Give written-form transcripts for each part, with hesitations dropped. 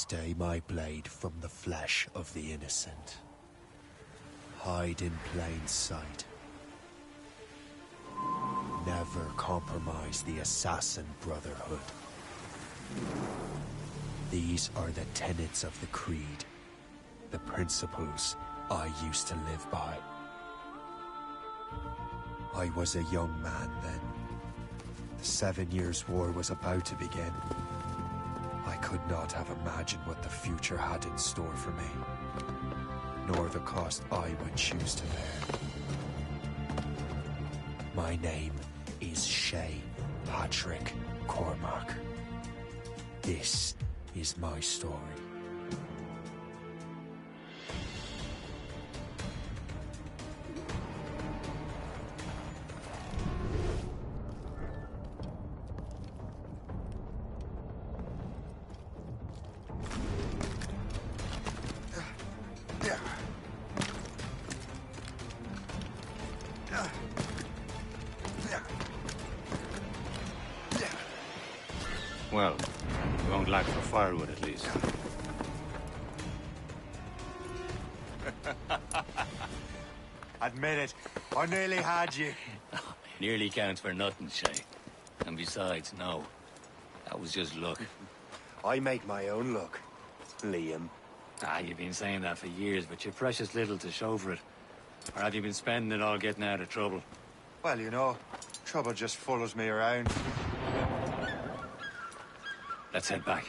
Stay my blade from the flesh of the innocent. Hide in plain sight. Never compromise the Assassin Brotherhood. These are the tenets of the Creed, the principles I used to live by. I was a young man then. The 7 Years' War was about to begin. I could not have imagined what the future had in store for me, nor the cost I would choose to bear. My name is Shay Patrick Cormac. This is my story. Well, we won't lack for firewood at least. Admit it, I nearly had you. Nearly counts for nothing, Shay. And besides, no. That was just luck. I make my own luck, Liam. You've been saying that for years, but you've precious little to show for it. Or have you been spending it all getting out of trouble? Well, you know, trouble just follows me around. Let's head back.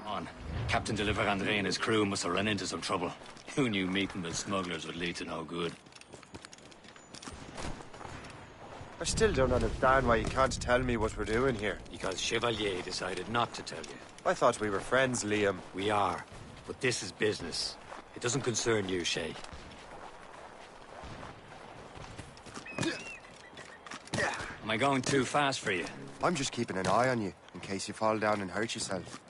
On. Captain de Andre and his crew must have run into some trouble. Who knew meeting with smugglers would lead to no good? I still don't understand why you can't tell me what we're doing here. Because Chevalier decided not to tell you. I thought we were friends, Liam. We are, but this is business. It doesn't concern you, Shay. Am I going too fast for you? I'm just keeping an eye on you, in case you fall down and hurt yourself.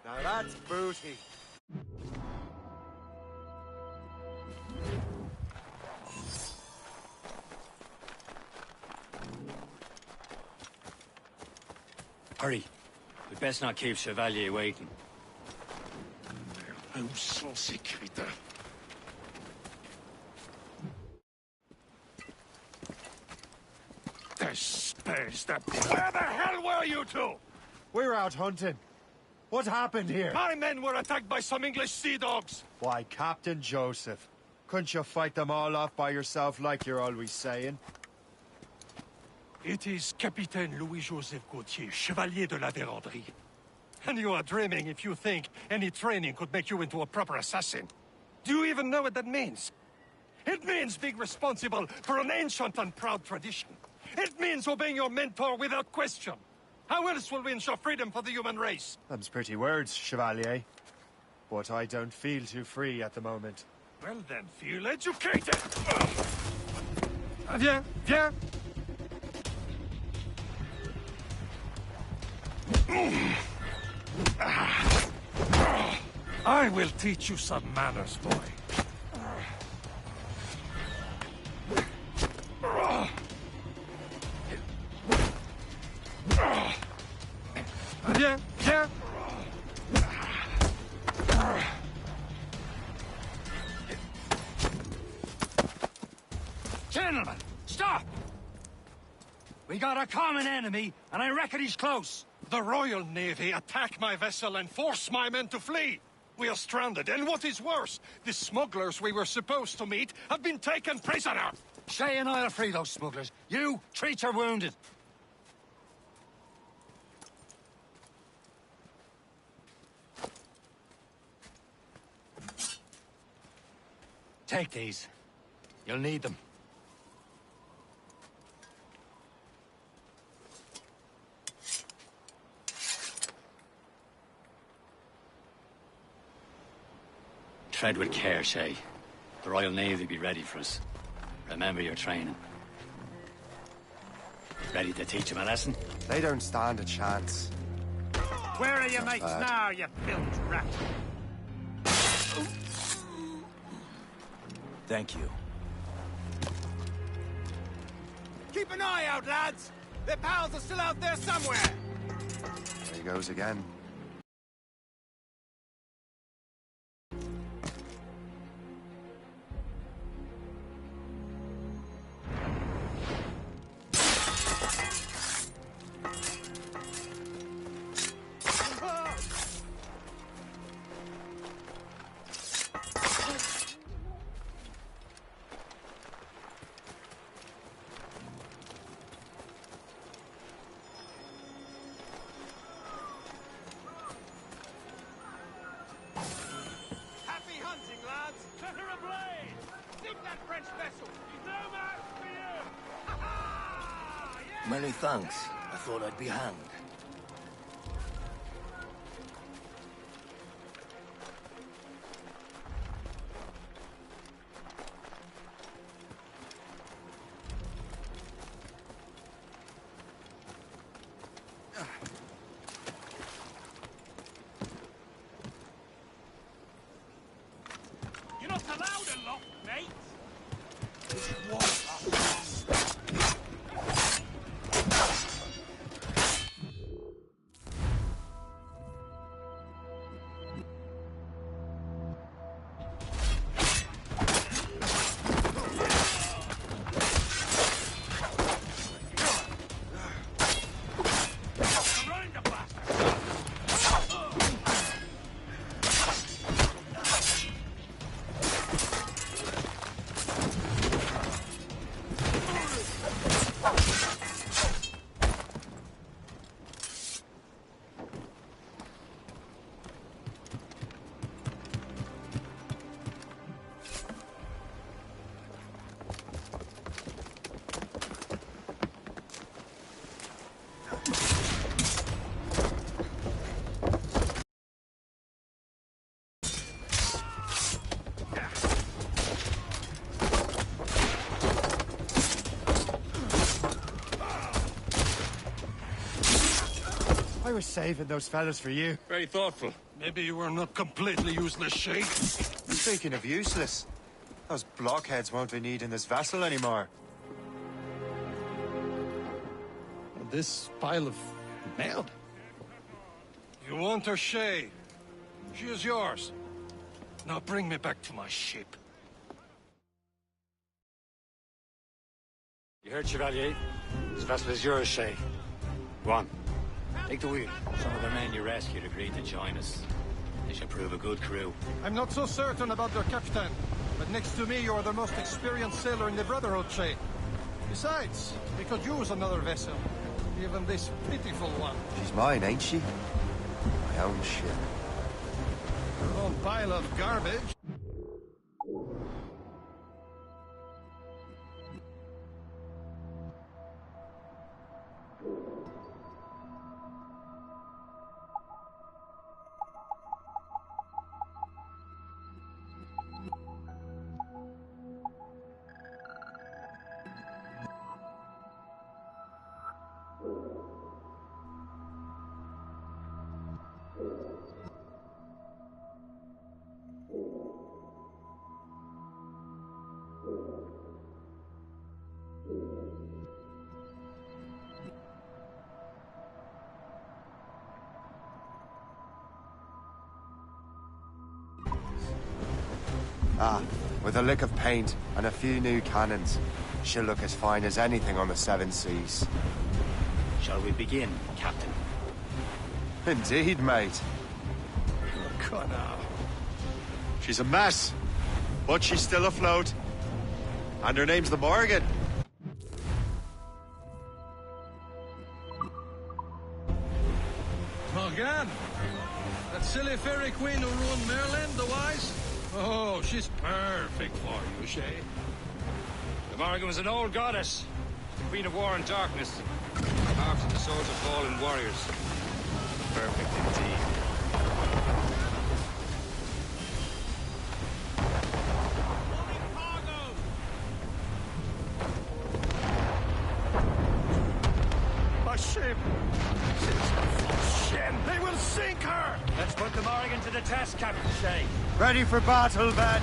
Now that's booty. Hurry. We'd best not keep Chevalier waiting. Où sont ces crétins? Where the hell were you two? We're out hunting. What happened here? My men were attacked by some English sea dogs. Why, Captain Joseph. Couldn't you fight them all off by yourself like you're always saying? It is Capitaine Louis-Joseph Gauthier, Chevalier de la Vérendrye. And you are dreaming if you think any training could make you into a proper assassin. Do you even know what that means? It means being responsible for an ancient and proud tradition. It means obeying your mentor without question. How else will we ensure freedom for the human race? Them's pretty words, Chevalier. But I don't feel too free at the moment. Well then, feel educated! Viens, viens! I will teach you some manners, boy. Viens, viens! Gentlemen, stop! We got a common enemy, and I reckon he's close. The Royal Navy attack my vessel and force my men to flee. We are stranded, and what is worse, the smugglers we were supposed to meet have been taken prisoner. Shay and I'll free those smugglers. You, treat your wounded. Take these. You'll need them. Tread with care, Shay. The Royal Navy be ready for us. Remember your training. Ready to teach them a lesson? They don't stand a chance. Where are your mates now, you filth rat? Thank you. Keep an eye out, lads! Their pals are still out there somewhere! There he goes again. Many thanks. I thought I'd be hanged. You're not allowed a lot, mate! I was saving those fellas for you. Very thoughtful. Maybe you were not completely useless, Shay. Speaking of useless, those blockheads won't be needing this vessel anymore. This pile of mail. You want her, Shay? She is yours. Now bring me back to my ship. You heard, Chevalier? This vessel is yours, Shay. Go on. Take the wheel. Some of the men you rescued agreed to join us. They should prove a good crew. I'm not so certain about their captain, but next to me you are the most experienced sailor in the Brotherhood, Shay. Besides, we could use another vessel. Even this pitiful one. She's mine, ain't she? My own ship. Your own pile of garbage. Ah, with a lick of paint and a few new cannons. She'll look as fine as anything on the Seven Seas. Shall we begin, Captain? Indeed, mate. Come now. She's a mess, but she's still afloat. And her name's the Morgan. Morgan? That silly fairy queen who ruined Maryland, the wise? Oh, she's perfect for you, Shay. The Morgan was an old goddess. The queen of war and darkness. Carved in the souls of fallen warriors. Perfect indeed. A ship! She's a false ship! They will sink her! Let's put the Morgan to the test, Captain Shay. Ready for battle, men.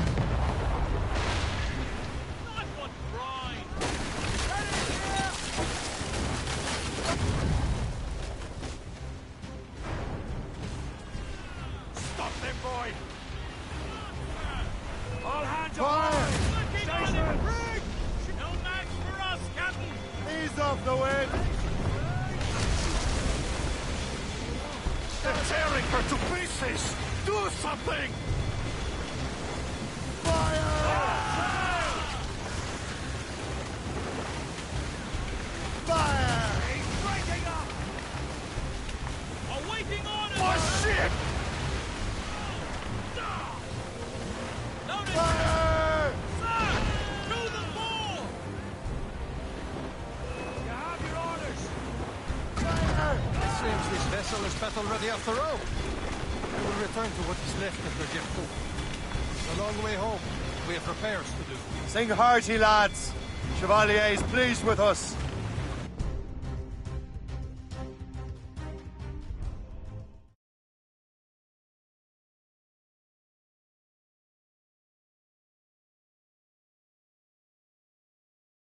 Stop them, boy! All hands Fire! No match for us, Captain! Ease off the wind. They're tearing her to pieces! Do something! Fire! He's breaking up! Awaiting orders! Oh, shit! Notice! Fire! Sir! To the fore! You have your orders! It seems this vessel is battle ready after all. We will return to what is left of the Jeffco. It's a long way home. We have repairs to do. Sing hearty, lads. Chevalier is pleased with us.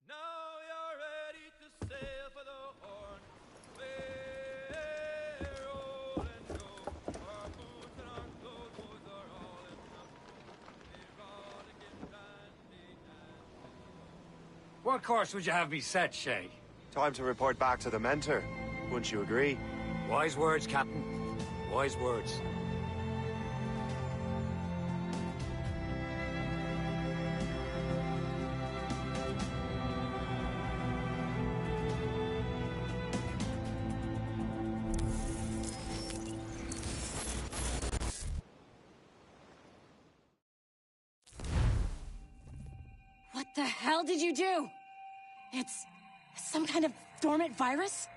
Now you're ready to sail for the Horn. We're rolling low. Our boots and our clothes are all enough. We're all to get dandy, dandy. What course would you have me set, Shay? Time to report back to the mentor. Wouldn't you agree? Wise words, Captain. Wise words. What the hell did you do? It's some kind of dormant virus?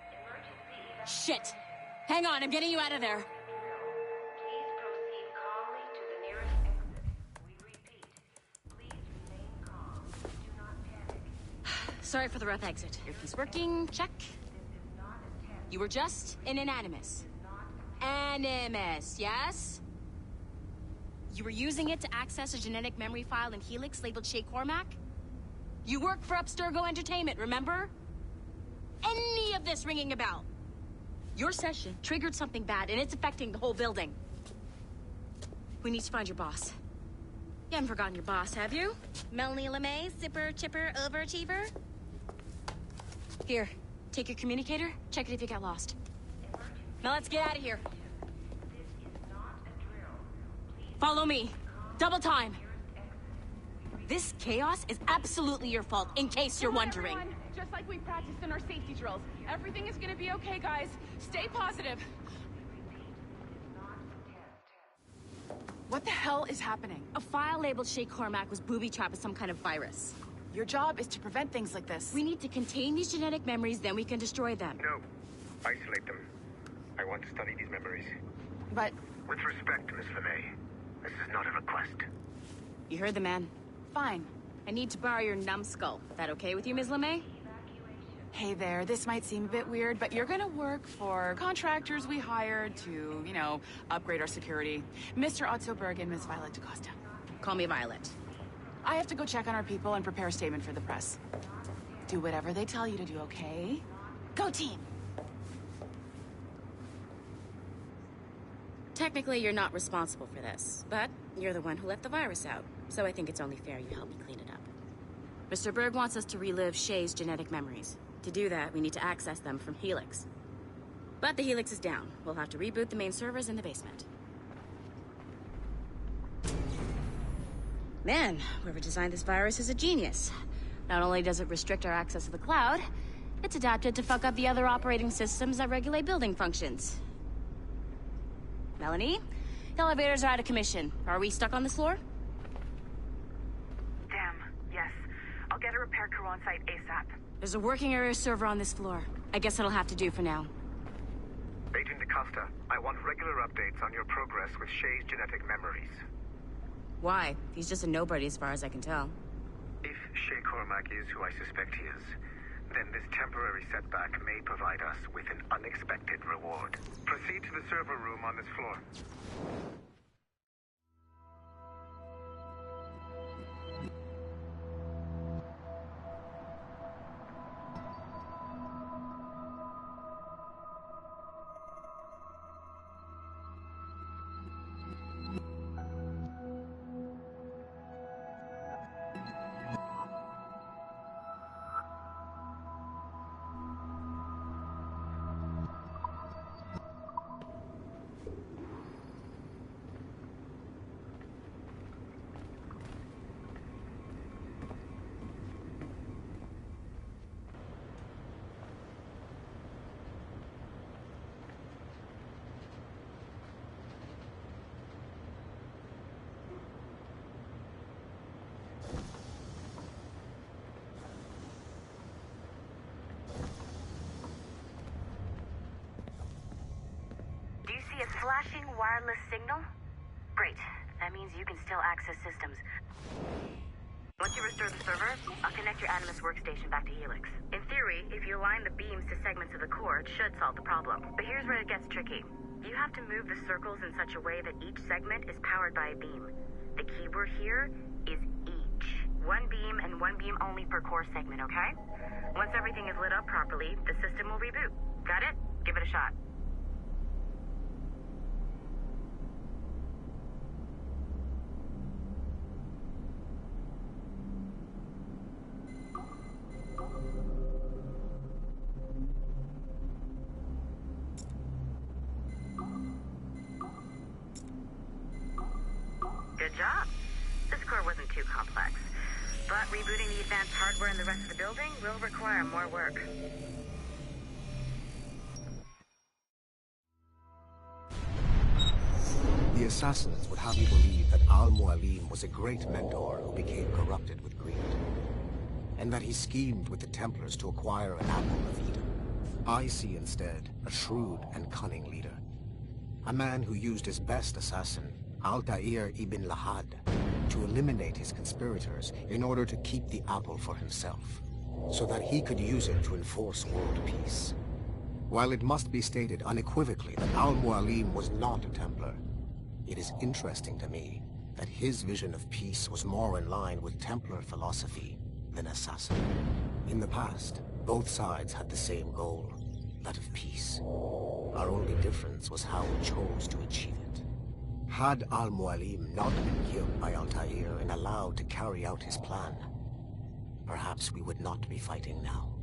Shit! Hang on, I'm getting you out of there. Please proceed calmly to the nearest exit. We repeat, please remain calm. Do not panic. Sorry for the rough exit. Earpiece working, check. You were just in an animus. Animus, yes? You were using it to access a genetic memory file in Helix labeled Shay Cormac? You worked for Abstergo Entertainment, remember? Any of this ringing a bell? Your session triggered something bad, and it's affecting the whole building. We need to find your boss. You haven't forgotten your boss, have you? Melanie LeMay, zipper, chipper, overachiever? Here, take your communicator, check it if you got lost. Now let's get out of here. Follow me. Double time. This chaos is absolutely your fault, in case you're wondering. Everyone, just like we practiced in our safety drills. Everything is gonna be okay, guys. Stay positive. What the hell is happening? A file labeled Shay Cormac was booby-trapped with some kind of virus. Your job is to prevent things like this. We need to contain these genetic memories, then we can destroy them. No. Isolate them. I want to study these memories. But With respect, Miss LeMay, this is not a request. You heard the man. fine. I need to borrow your numbskull. That okay with you, Ms. LeMay? Hey there, this might seem a bit weird, but you're gonna work for contractors we hired to, you know, upgrade our security. Mr. Otto Berg and Miss Violet DaCosta. Call me Violet. I have to go check on our people and prepare a statement for the press. Do whatever they tell you to do, okay? Go team! Technically, you're not responsible for this, but you're the one who let the virus out. So I think it's only fair you help me clean it up. Mr. Berg wants us to relive Shay's genetic memories. To do that, we need to access them from Helix. But the Helix is down. We'll have to reboot the main servers in the basement. Man, whoever designed this virus is a genius. Not only does it restrict our access to the cloud, it's adapted to fuck up the other operating systems that regulate building functions. Melanie? The elevators are out of commission. Are we stuck on this floor? Damn, yes. I'll get a repair crew on site ASAP. There's a working area server on this floor. I guess that'll have to do for now. Agent DaCosta, I want regular updates on your progress with Shay's genetic memories. Why? He's just a nobody as far as I can tell. If Shay Cormac is who I suspect he is, then this temporary setback may provide us with an unexpected reward. Proceed to the server room on this floor. A flashing wireless signal? Great. That means you can still access systems. Once you restore the server, I'll connect your Animus workstation back to Helix. In theory, if you align the beams to segments of the core, it should solve the problem. But here's where it gets tricky. You have to move the circles in such a way that each segment is powered by a beam. The keyword here is each. One beam and one beam only per core segment, okay? Once everything is lit up properly, the system will reboot. Got it? Give it a shot. Good job. This core wasn't too complex. But rebooting the advanced hardware in the rest of the building will require more work. The assassins would have you believe that Al-Mualim was a great mentor who became corrupted with greed, and that he schemed with the Templars to acquire an apple of Eden. I see instead a shrewd and cunning leader, a man who used his best assassin, Altair ibn Lahad, to eliminate his conspirators in order to keep the apple for himself, so that he could use it to enforce world peace. While it must be stated unequivocally that Al-Mualim was not a Templar, it is interesting to me that his vision of peace was more in line with Templar philosophy than assassin. In the past, both sides had the same goal, that of peace. Our only difference was how we chose to achieve it. Had Al-Mualim not been killed by Altair and allowed to carry out his plan, perhaps we would not be fighting now.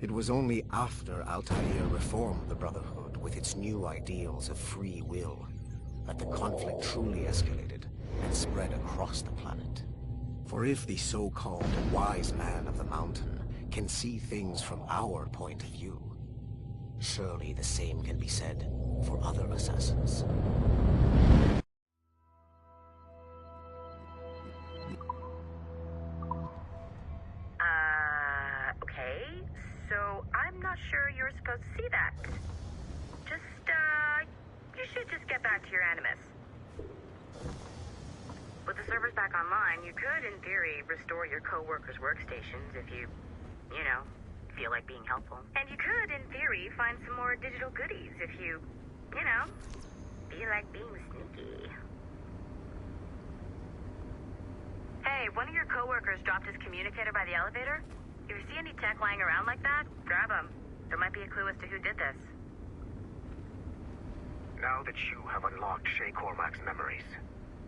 It was only after Altair reformed the Brotherhood with its new ideals of free will that the conflict truly escalated and spread across the planet. For if the so-called wise man of the mountain can see things from our point of view, surely the same can be said for other assassins. Okay. So I'm not sure you're supposed to see that. You should just get back to your Animus. With the servers back online, you could, in theory, restore your co-workers' workstations if you feel like being helpful. And you could, in theory, find some more digital goodies if you feel like being sneaky. Hey, one of your co-workers dropped his communicator by the elevator. If you see any tech lying around like that, grab them. There might be a clue as to who did this. Now that you have unlocked Shay Cormac's memories,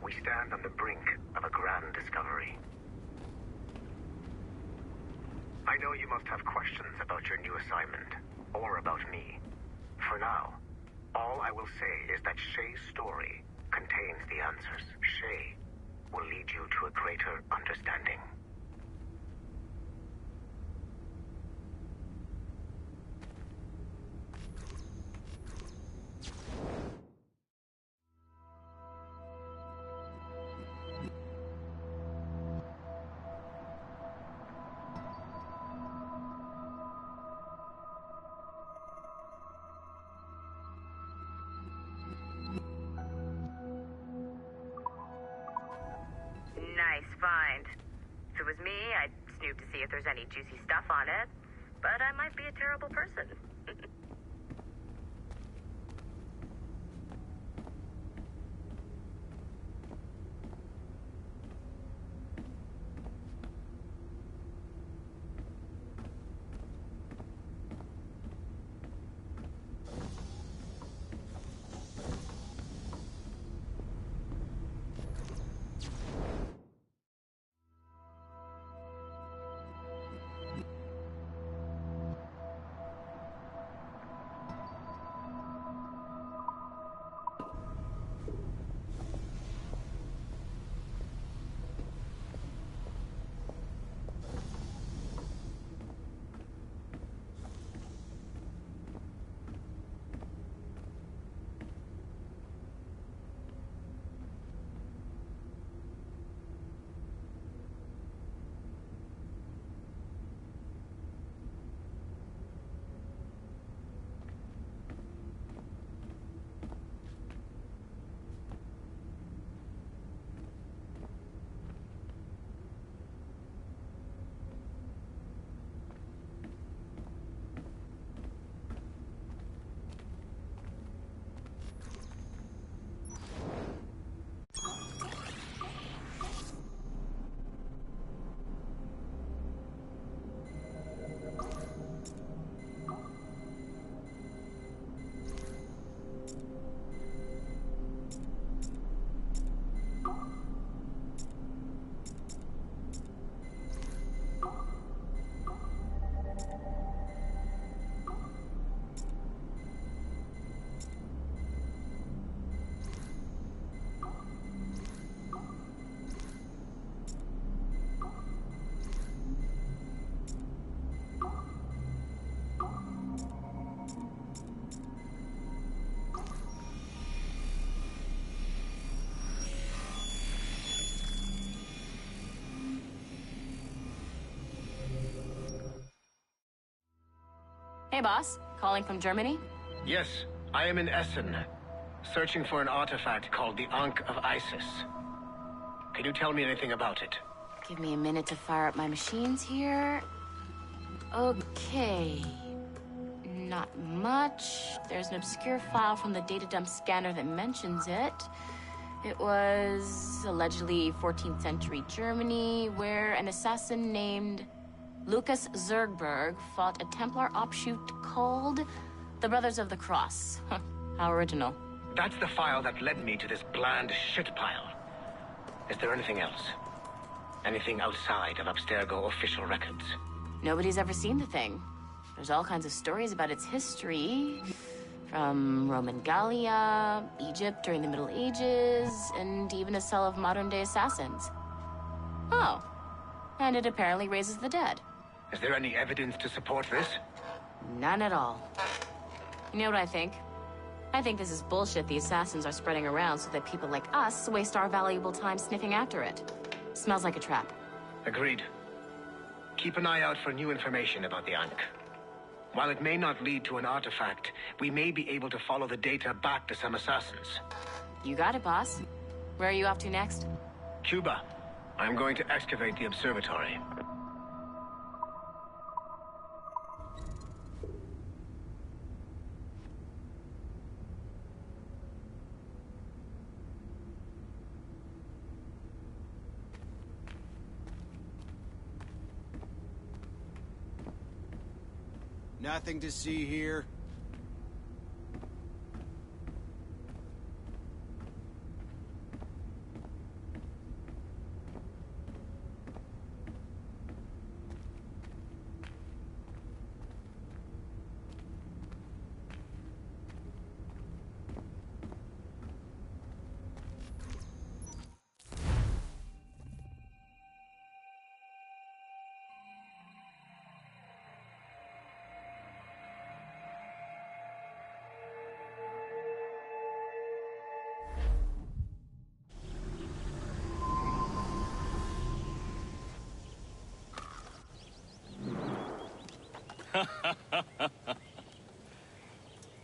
we stand on the brink of a grand discovery. I know you must have questions about your new assignment, or about me. For now, all I will say is that Shay's story contains the answers. Shay will lead you to a greater understanding. Nice find. If it was me, I'd snoop to see if there's any juicy stuff on it. But I might be a terrible person. Hey, boss. Calling from Germany? Yes, I am in Essen, searching for an artifact called the Ankh of Isis. Can you tell me anything about it? Give me a minute to fire up my machines here. Okay. Not much. There's an obscure file from the data dump scanner that mentions it. It was allegedly 14th century Germany, where an assassin named Lucas Zergberg fought a Templar offshoot called the Brothers of the Cross. How original. That's the file that led me to this bland shit pile. Is there anything else? Anything outside of Abstergo official records? Nobody's ever seen the thing. There's all kinds of stories about its history. From Roman Gallia, Egypt during the Middle Ages, and even a cell of modern-day assassins. Oh. And it apparently raises the dead. Is there any evidence to support this? None at all. You know what I think? I think this is bullshit the assassins are spreading around so that people like us waste our valuable time sniffing after it. Smells like a trap. Agreed. Keep an eye out for new information about the Ankh. While it may not lead to an artifact, we may be able to follow the data back to some assassins. You got it, boss. Where are you off to next? Cuba. I'm going to excavate the observatory. Nothing to see here.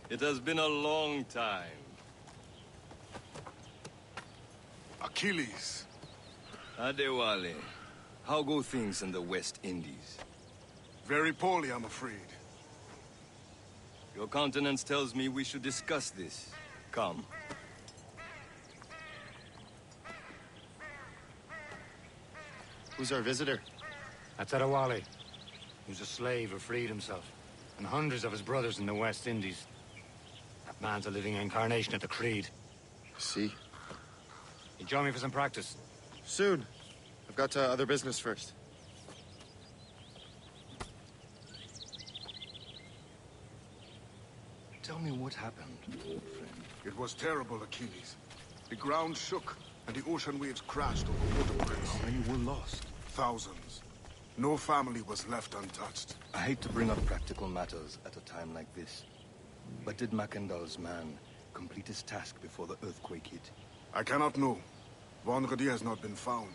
It has been a long time. Achilles. Adewale, how go things in the West Indies? Very poorly, I'm afraid. Your countenance tells me we should discuss this. Come. Who's our visitor? That's Adewale. Who's a slave who freed himself. And hundreds of his brothers in the West Indies. That man's a living incarnation of the Creed. See? You join me for some practice? Soon. I've got other business first. Tell me what happened, old friend. It was terrible, Achilles. The ground shook, and the ocean waves crashed over Port-au-Prince. How many were lost? Thousands. No family was left untouched. I hate to bring up practical matters at a time like this. But did Mackendall's man complete his task before the earthquake hit? I cannot know. Vonredi has not been found.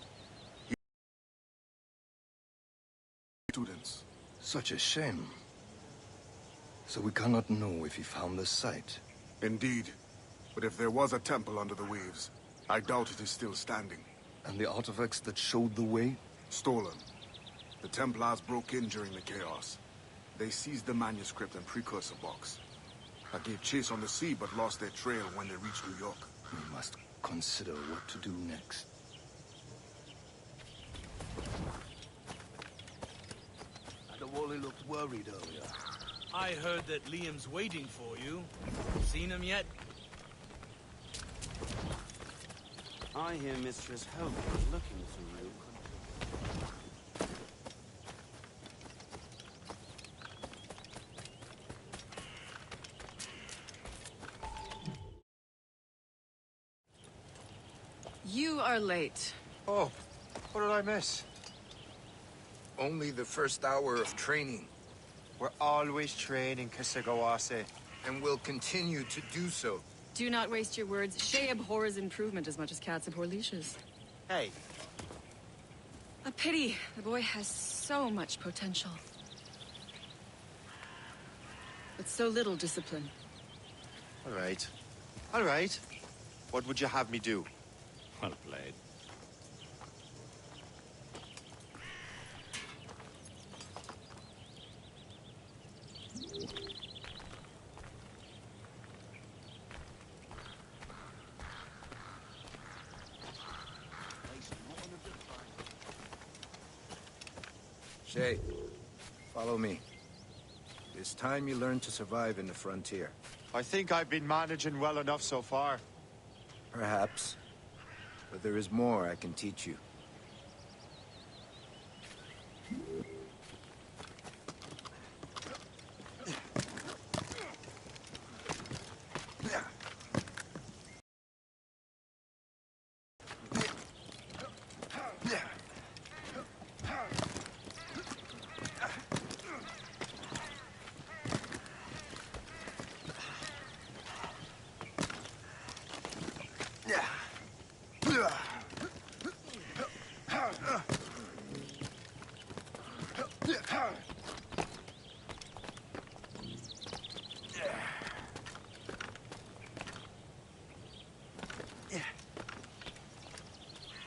Students. Such a shame. So we cannot know if he found the site. Indeed. But if there was a temple under the waves, I doubt it is still standing. And the artifacts that showed the way? Stolen. The Templars broke in during the chaos. They seized the manuscript and precursor box. I gave chase on the sea, but lost their trail when they reached New York. We must consider what to do next. Adewale looked worried earlier. I heard that Liam's waiting for you. Seen him yet? I hear Mistress Hope is looking for you. You are late. Oh, what did I miss? Only the first hour of training. We're always training, Kisagawase. And will continue to do so. Do not waste your words. Shay abhors improvement as much as cats abhor leashes. Hey. A pity. The boy has so much potential. But so little discipline. All right. All right. What would you have me do? Well played. Shay, follow me. It's time you learn to survive in the frontier. I think I've been managing well enough so far. Perhaps. But there is more I can teach you.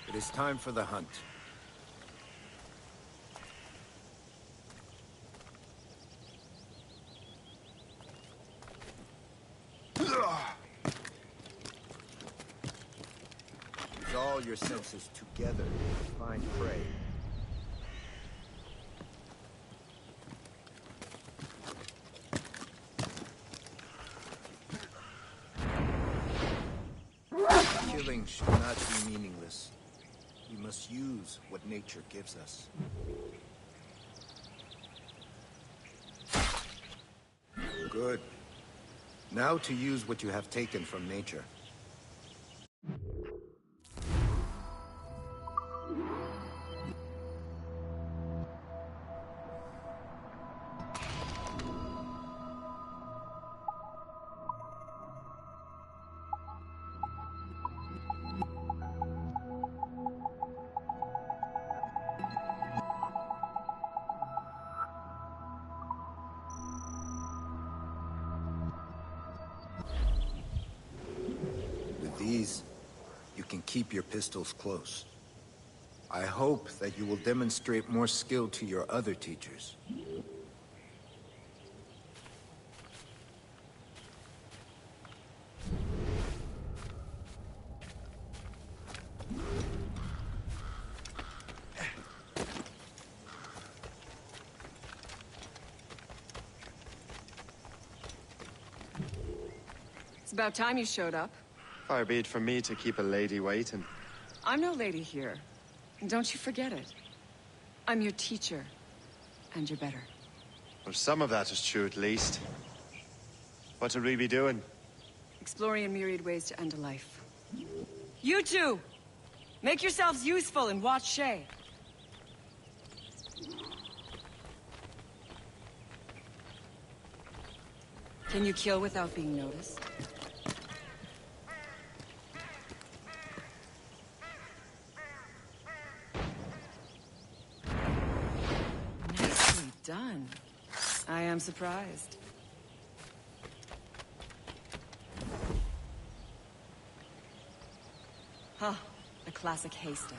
It is time for the hunt. Use all your senses together to find prey. Killing should not be meaningless. We must use what nature gives us. Good. Now to use what you have taken from nature. these, you can keep your pistols close. I hope that you will demonstrate more skill to your other teachers. It's about time you showed up. Far be it from me to keep a lady waiting. I'm no lady here. And don't you forget it. I'm your teacher. And you're better. Well, some of that is true at least. What would we be doing? Exploring a myriad ways to end a life. You two! Make yourselves useful and watch Shay. Can you kill without being noticed? Nicely done. I am surprised. Huh, a classic haystack.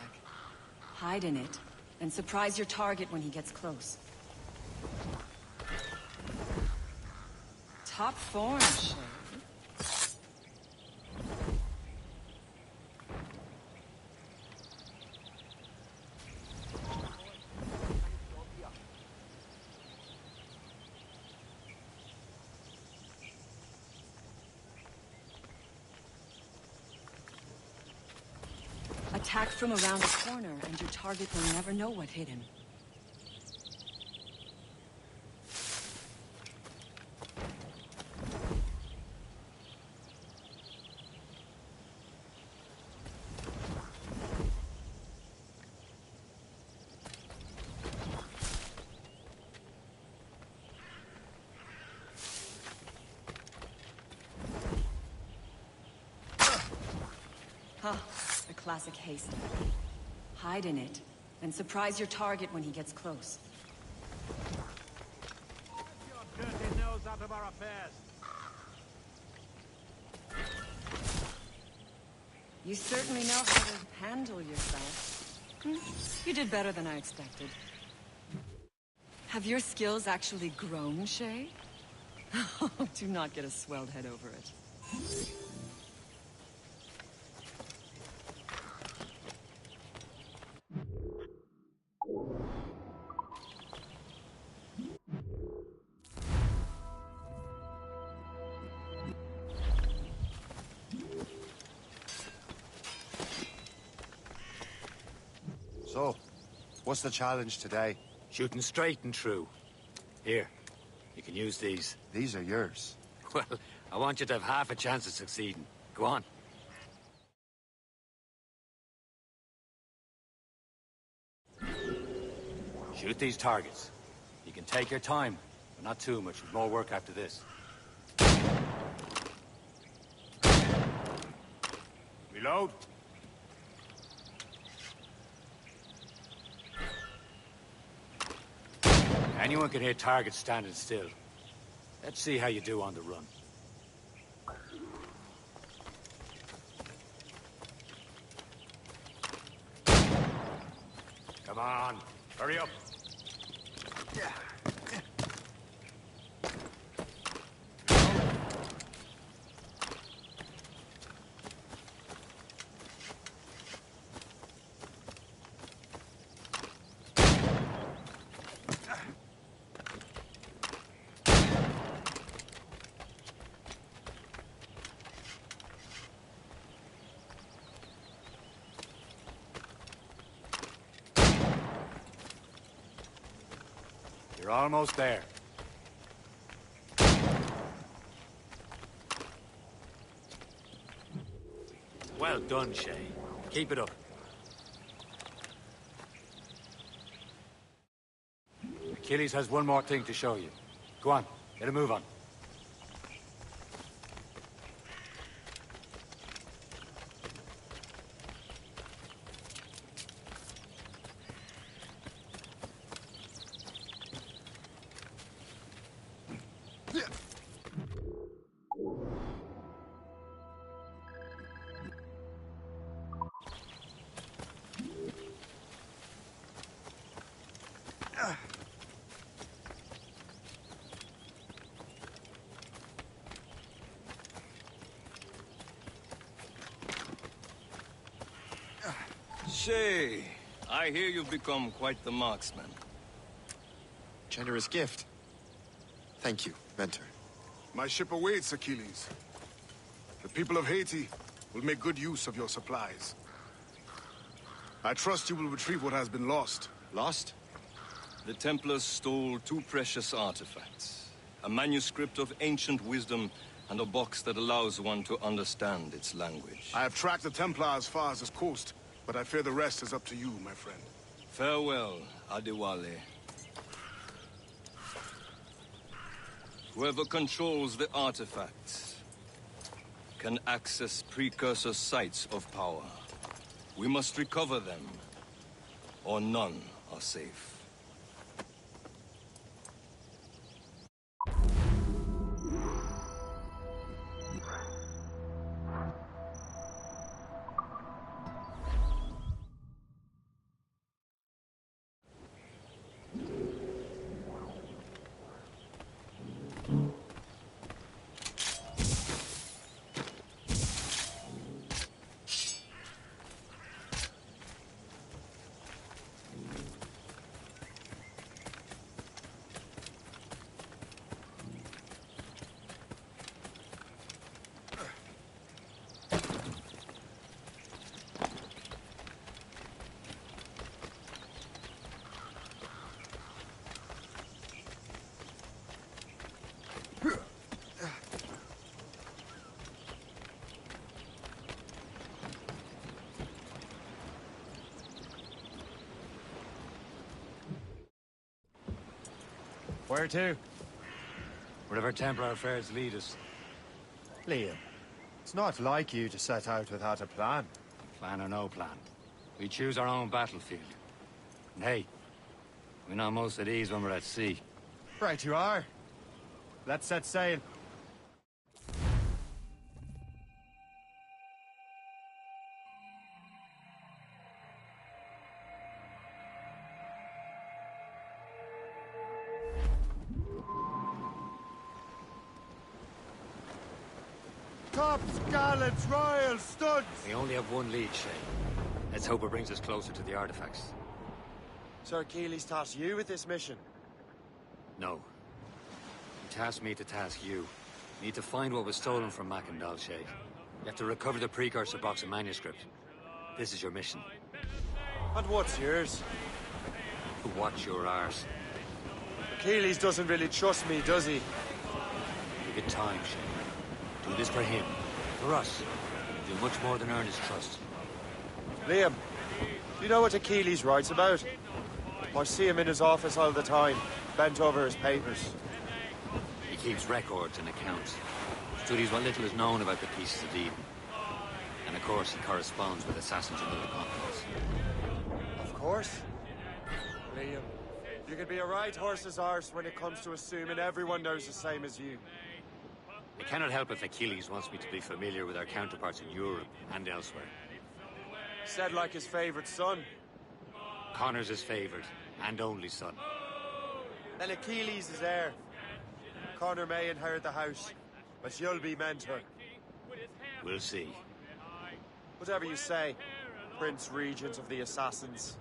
Hide in it, and surprise your target when he gets close. Top form, Shay. Attack from around the corner, and your target will never know what hit him. Huh, a classic haystack. Hide in it, and surprise your target when he gets close. Your dirty nose out of our affairs. You certainly know how to handle yourself. You did better than I expected. Have your skills actually grown, Shay? Do not get a swelled head over it. So, what's the challenge today? Shooting straight and true. Here, you can use these. These are yours. Well, I want you to have half a chance of succeeding. Go on. Shoot these targets. You can take your time, but not too much. There's more work after this. Reload. Anyone can hit targets standing still. Let's see how you do on the run. Come on, hurry up. You're almost there. Well done, Shay. Keep it up. Achilles has one more thing to show you. Go on, get a move on. Shay, I hear you've become quite the marksman. Generous gift. Thank you, Mentor. My ship awaits, Achilles. The people of Haiti will make good use of your supplies. I trust you will retrieve what has been lost. Lost? The Templars stole 2 precious artifacts. A manuscript of ancient wisdom and a box that allows one to understand its language. I have tracked the Templar as far as this coast, but I fear the rest is up to you, my friend. Farewell, Adewale. Whoever controls the artifacts can access precursor sites of power. We must recover them, or none are safe. Where to? Wherever Templar affairs lead us. Liam, it's not like you to set out without a plan. Plan or no plan. We choose our own battlefield. And hey, we know most of these when we're at sea. Right you are. Let's set sail. Tops, gallants, royals, studs! We only have one lead, Shay. Let's hope it brings us closer to the artifacts. Sir Achilles tasked you with this mission. No. He tasked me to task you. We need to find what was stolen from Mackandal, Shay. You have to recover the precursor box of manuscript. This is your mission. And what's yours? To watch your arse. Achilles doesn't really trust me, does he? Give it time, Shay. Do this for him. For us. Do much more than earn his trust. Liam, do you know what Achilles writes about? I see him in his office all the time, bent over his papers. He keeps records and accounts. Studies what little is known about the pieces of Eden. And of course, he corresponds with assassins on other continents. Of course. Liam, you can be a right horse's arse when it comes to assuming everyone knows the same as you. I cannot help if Achilles wants me to be familiar with our counterparts in Europe and elsewhere. Said like his favorite son. Connor's his favorite, and only son. Then Achilles is heir. Connor may inherit the house, but you'll be mentor. We'll see. Whatever you say, Prince Regent of the Assassins.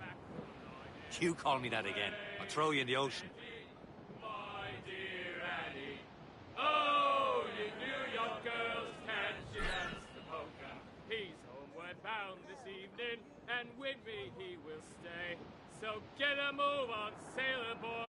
You call me that again, I'll throw you in the ocean. Oh, you New York girls, can she dance the polka? He's homeward bound this evening, and with me he will stay. So get a move on, sailor boy.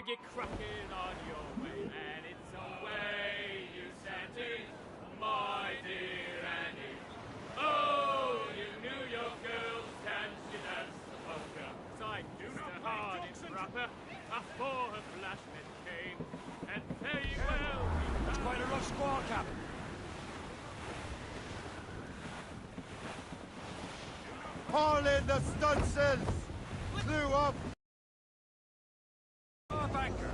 Get cracking on your way, and it's away you set it, my dear Annie. Oh, you New York girls, can she dance the polka? Side used to hard in rapper, afore her flashmen came, and very well. It's quite a rough squall, Captain. Haul in the stunsails! Clew up! Anchor.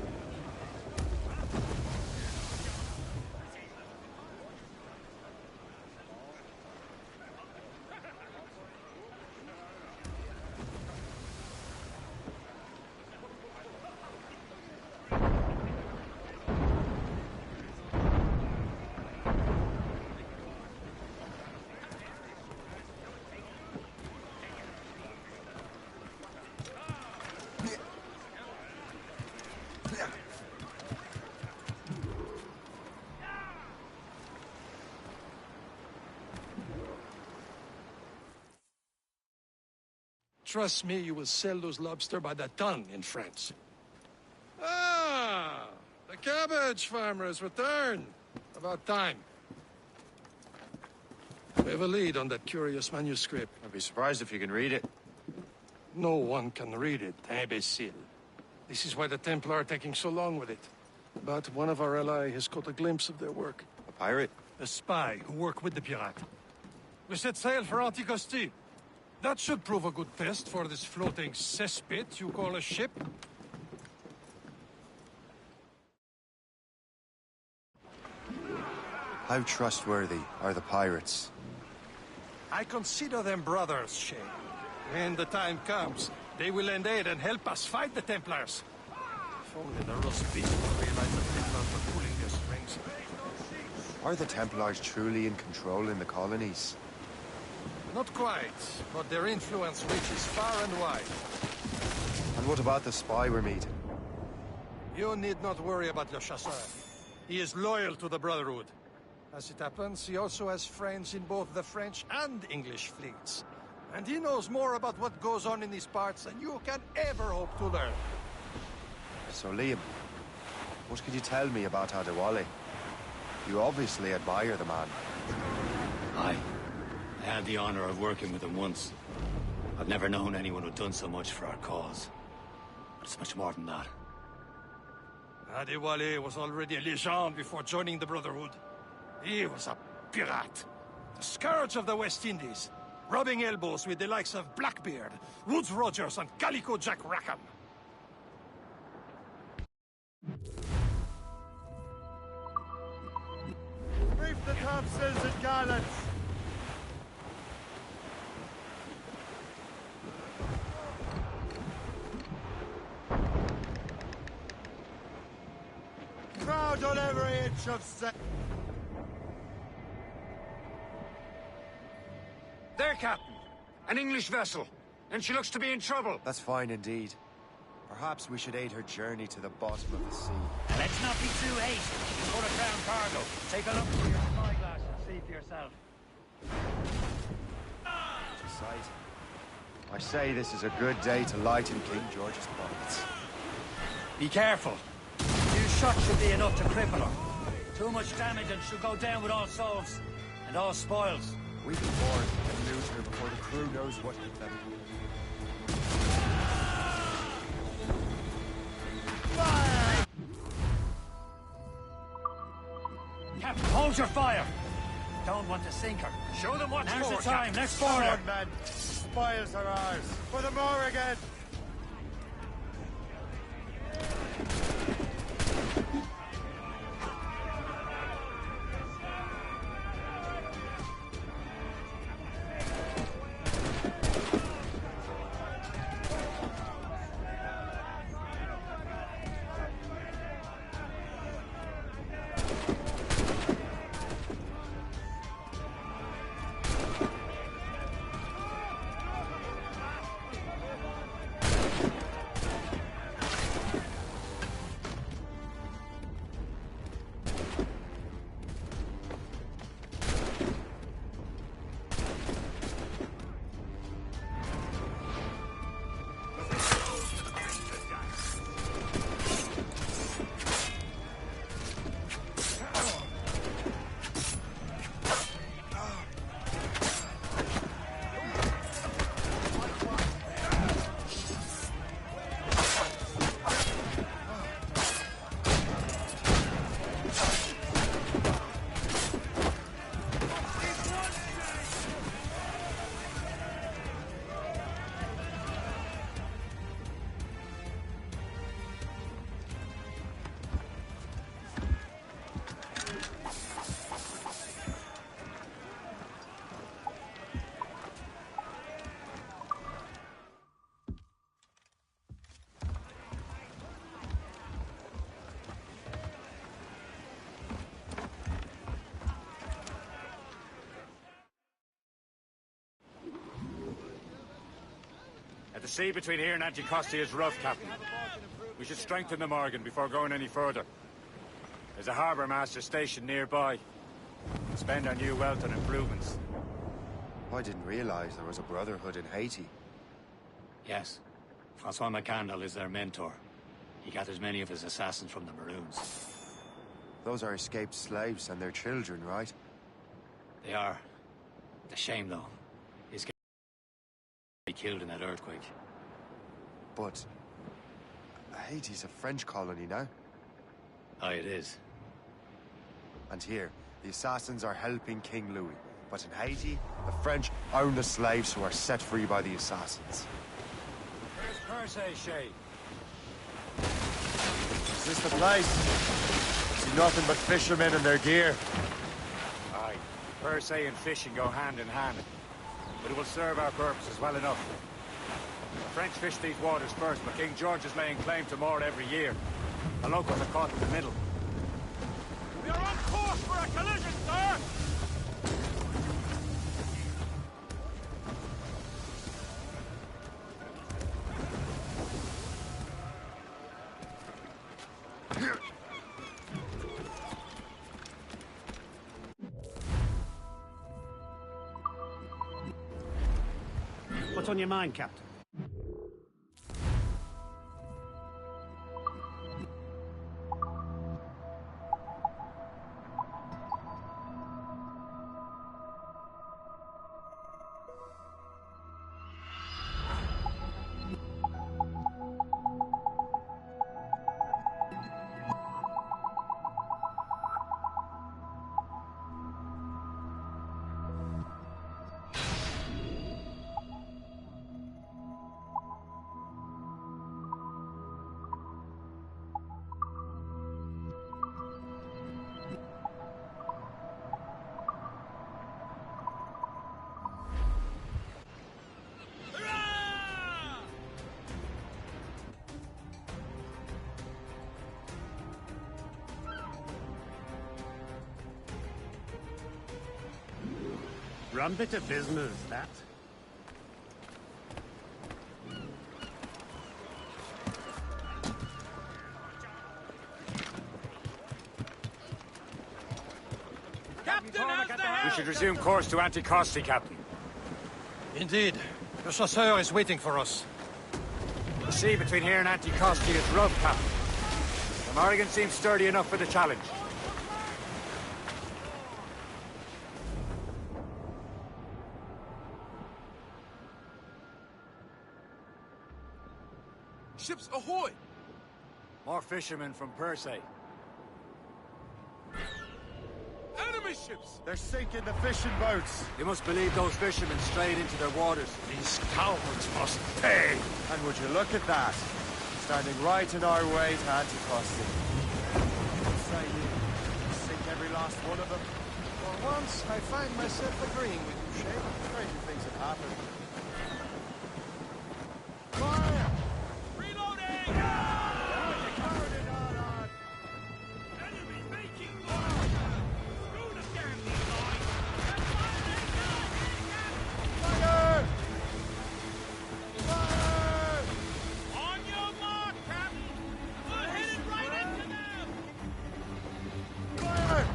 Trust me, you will sell those lobster by the ton in France. Ah! The cabbage farmer has returned. About time. We have a lead on that curious manuscript. I'd be surprised if you can read it. No one can read it, imbecile. This is why the Templar are taking so long with it. But one of our allies has caught a glimpse of their work. A pirate? A spy who worked with the pirate. We set sail for Anticosti. That should prove a good test for this floating cesspit you call a ship. How trustworthy are the pirates? I consider them brothers, Shay. When the time comes, they will lend aid and help us fight the Templars. If only the roast beast will realize the Templars were pulling their strings. Are the Templars truly in control in the colonies? Not quite, but their influence reaches far and wide. And what about the spy we're meeting? You need not worry about Le Chasseur. He is loyal to the Brotherhood. As it happens, he also has friends in both the French and English fleets. And he knows more about what goes on in these parts than you can ever hope to learn. So, Liam, what can you tell me about Adewale? You obviously admire the man. Aye. I had the honor of working with him once. I've never known anyone who'd done so much for our cause. But it's much more than that. Adewale was already a legend before joining the Brotherhood. He was a pirate. The scourge of the West Indies. Rubbing elbows with the likes of Blackbeard, Woodes Rogers, and Calico Jack Rackham. Reef the topsails and gallants! Crowd on every inch of set. There, Captain. An English vessel. And she looks to be in trouble. That's fine indeed. Perhaps we should aid her journey to the bottom of the sea. And let's not be too hasty. Put a crown cargo. Take a look through your spyglass and see for yourself. Such a sight. I say this is a good day to lighten King George's pockets. Be careful. A few shots should be enough to cripple her. Too much damage and she'll go down with all souls. And all spoils. We can board and loot her before the crew knows what hit them. Captain, hold your fire! Don't want to sink her. Show them what's Now's for, the time, Captain. let's board her! Come on, men. Spoils are ours. For the Morrigan! The sea between here and Anticosti is rough, Captain. We should strengthen the Morgan before going any further. There's a harbour master stationed nearby. We'll spend our new wealth on improvements. I didn't realize there was a brotherhood in Haiti. Yes. Francois McCandle is their mentor. He gathers many of his assassins from the Maroons. Those are escaped slaves and their children, right? They are. It's a shame, though. His be killed in that earthquake. But Haiti's a French colony now. Aye, it is. And here, the assassins are helping King Louis. But in Haiti, the French own the slaves who are set free by the assassins. Where's Perse, Shay? Is this the place? I see nothing but fishermen and their gear. Aye. Per se and fishing go hand in hand. But it will serve our purposes well enough. The French fish these waters first, but King George is laying claim to more every year. The locals are caught in the middle. We are on course for a collision, sir! What's on your mind, Captain? Rum bit of business, that. Captain, how's the We should resume course to Anticosti, Captain. Indeed. The chasseur is waiting for us. The sea between here and Anticosti is rough, Captain. The Morrigan seems sturdy enough for the challenge. Ships ahoy! More fishermen from Perse. Enemy ships! They're sinking the fishing boats. You must believe those fishermen strayed into their waters. These cowards must pay. And would you look at that? Standing right in our way to Anticosti. Say you sink every last one of them. For once, I find myself agreeing with you, Shay. Stranger things have happened. Fire! Reloading! Enemy making fire! Through the gambling line! Fire! Fire! On your mark, Captain! We're headed right into them! Fire!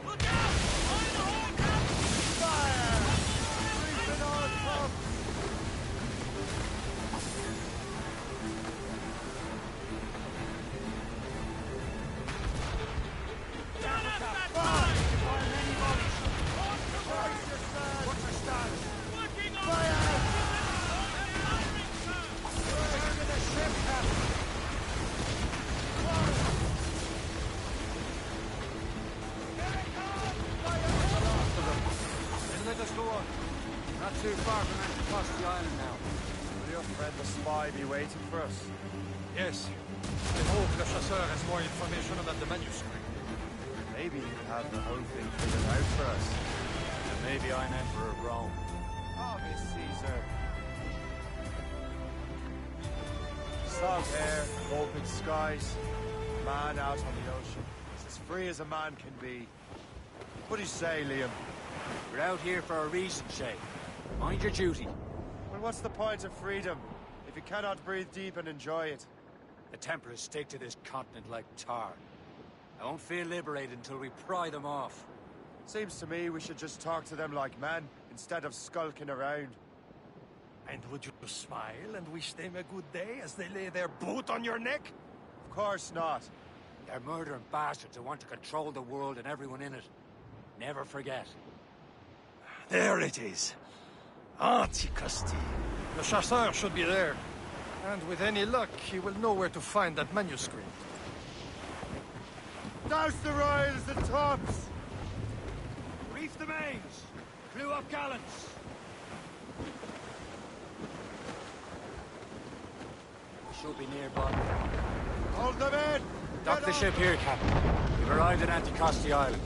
Look out! On the hole, Captain! Fire! Reefing our top! Down at that time! What's your status? Working on Fire! Turn the ship, Captain! Then let us go on. Not too far from Anticosti Island now. Will your friend the spy be waiting for us? Yes. I hope the chasseur has more information about the manuscript. Maybe he'll have the whole thing figured out for us. And maybe I'm Emperor of Rome. Oh, Miss Caesar. Salt air, open skies, man out on the ocean. It's as free as a man can be. What do you say, Liam? We're out here for a reason, Shay. Mind your duty. Well, what's the point of freedom if you cannot breathe deep and enjoy it? The Templars stick to this continent like tar. I won't feel liberated until we pry them off. Seems to me we should just talk to them like men, instead of skulking around. And would you smile and wish them a good day as they lay their boot on your neck? Of course not. They're murdering bastards who want to control the world and everyone in it. Never forget. There it is. Anticosti. Le chasseur should be there. And with any luck, he will know where to find that manuscript. Douse the royals and tops! Reef the mains! Clew up gallants! Should be nearby. Hold them in! Dock the ship here, Captain. We've arrived at Anticosti Island.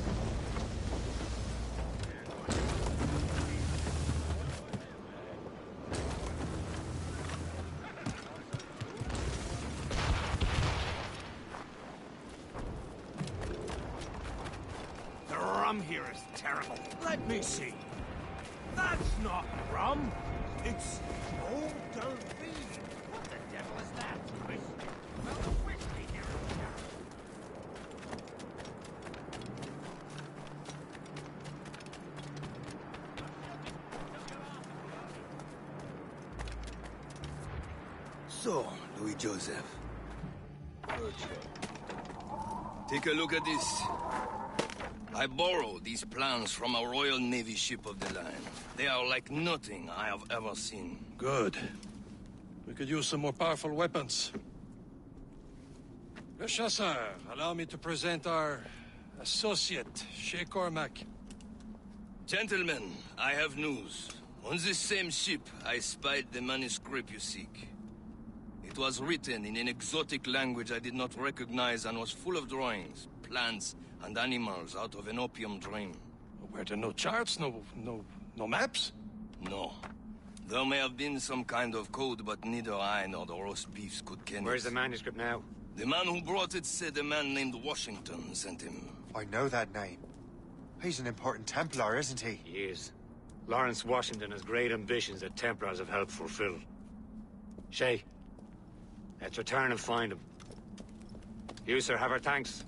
The rum here is terrible. Let me see. That's not rum. It's eau de vie. What the devil is that? I smell the whiskey here. So, Louis Joseph. Take a look at this. I borrowed these plans from a Royal Navy ship of the line. They are like nothing I have ever seen. Good. We could use some more powerful weapons. Le Chasseur, allow me to present our associate, Shay Cormac. Gentlemen, I have news. On this same ship, I spied the manuscript you seek. It was written in an exotic language I did not recognize and was full of drawings, plants, and animals out of an opium dream. Were there no charts, no maps? No. There may have been some kind of code, but neither I nor the roast beefs could ken it. Where's the manuscript now? The man who brought it said a man named Washington sent him. I know that name. He's an important Templar, isn't he? He is. Lawrence Washington has great ambitions that Templars have helped fulfill. Shay, let's return and find him. You, sir, have our thanks.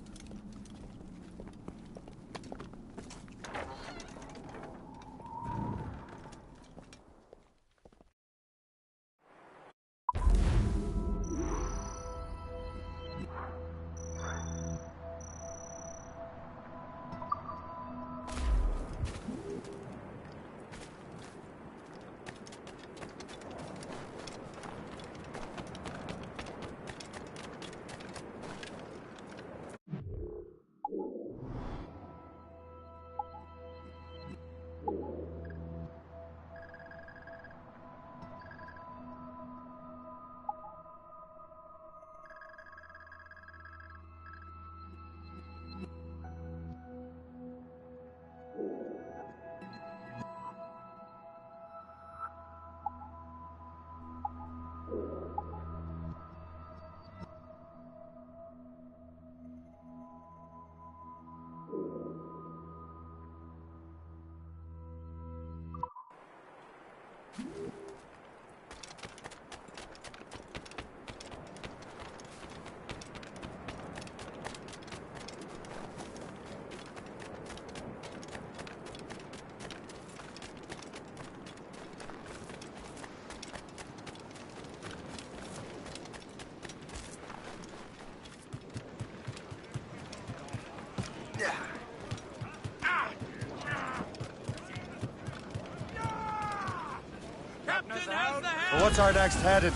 But what's our next heading?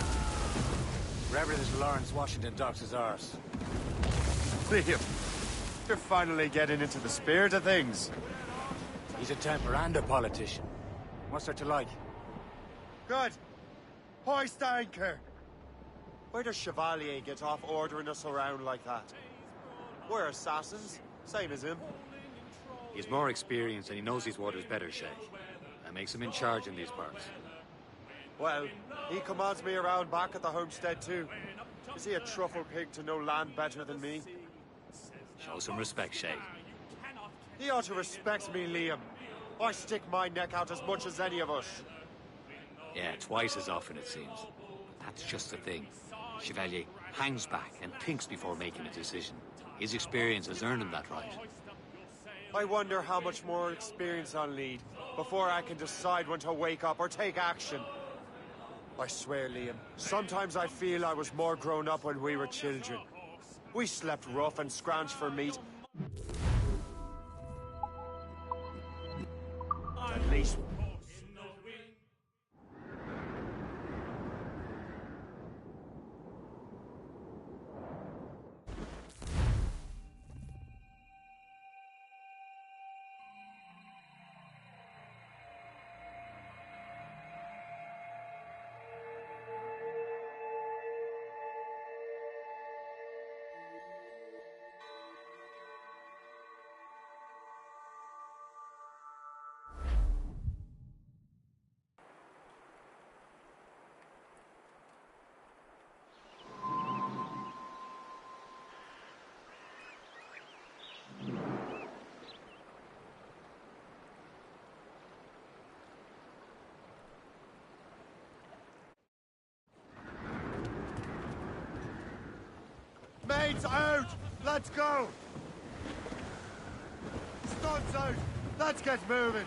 Wherever this Lawrence Washington docks is ours. Liam, you're finally getting into the spirit of things. He's a Templar and a politician. What's there to like? Good. Hoist anchor. Where does Chevalier get off ordering us around like that? We're assassins, same as him. He's more experienced and he knows these waters better, Shay. That makes him in charge in these parts. Well, he commands me around back at the homestead too. Is he a truffle pig to know land better than me? Show some respect, Shay. He ought to respect me, Liam. I stick my neck out as much as any of us. Yeah, twice as often it seems. But that's just the thing. Chevalier hangs back and thinks before making a decision. His experience has earned him that right. I wonder how much more experience I'll need before I can decide when to wake up or take action. I swear, Liam, sometimes I feel I was more grown up when we were children. We slept rough and scrounged for meat. At least... Mates out! Let's go! Studs out! Let's get moving!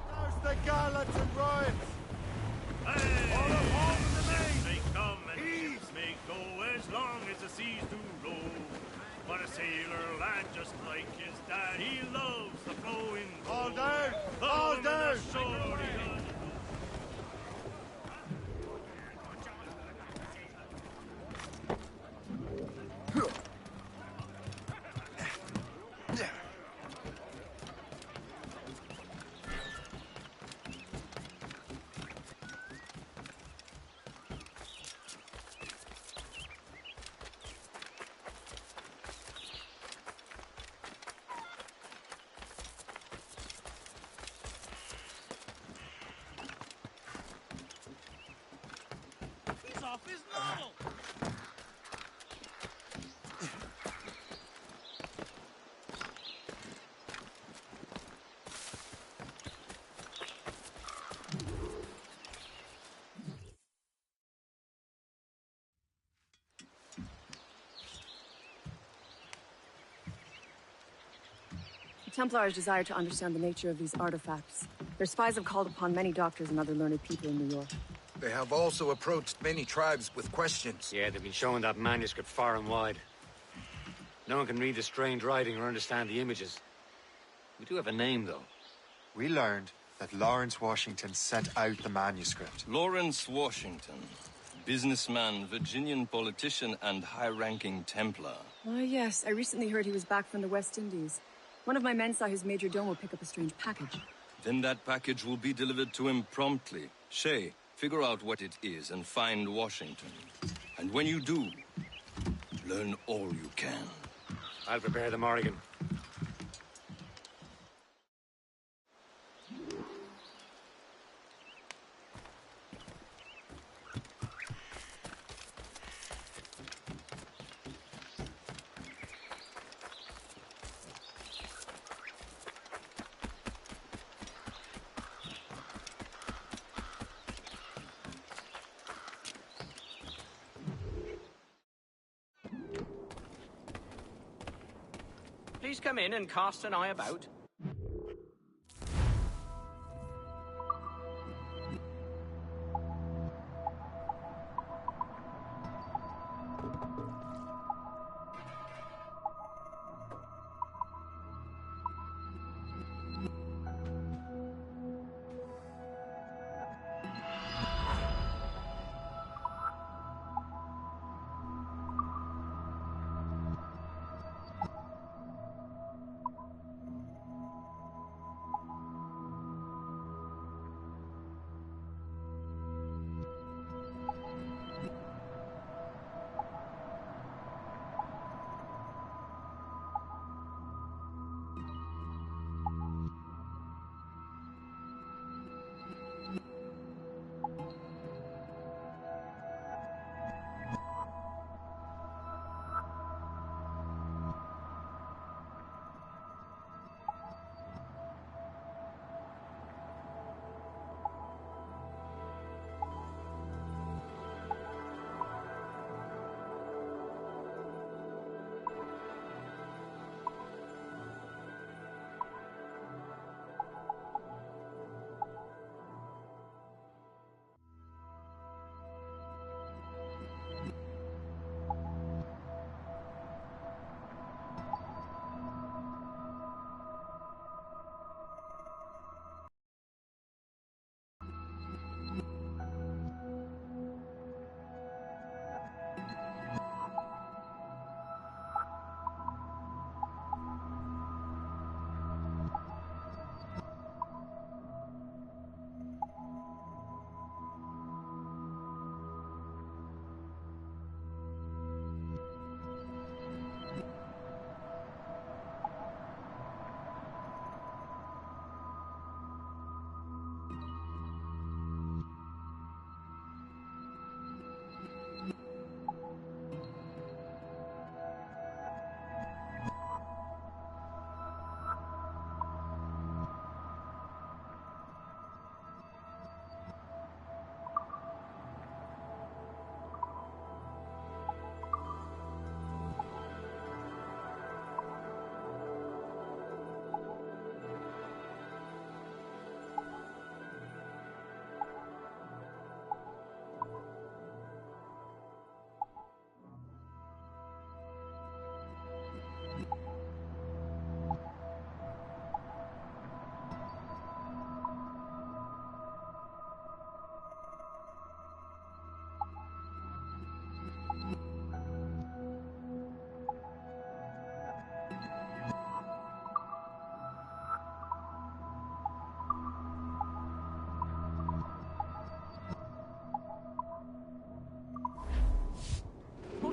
How's the gallants and riots? Hey! All aboard the main! May come and ships may go as long as the seas do roll. But a sailor lad just like his dad, he loves the flowing. All down! All down! He's off his noddle! The Templars desire to understand the nature of these artifacts. Their spies have called upon many doctors and other learned people in New York. They have also approached many tribes with questions. Yeah, they've been showing that manuscript far and wide. No one can read the strange writing or understand the images. We do have a name, though. We learned that Lawrence Washington sent out the manuscript. Lawrence Washington. Businessman, Virginian politician, and high-ranking Templar. Ah, yes. I recently heard he was back from the West Indies. One of my men saw his major domo pick up a strange package. Then that package will be delivered to him promptly. Shay, figure out what it is and find Washington. And when you do, learn all you can. I'll prepare the Morrigan. Please come in and cast an eye about.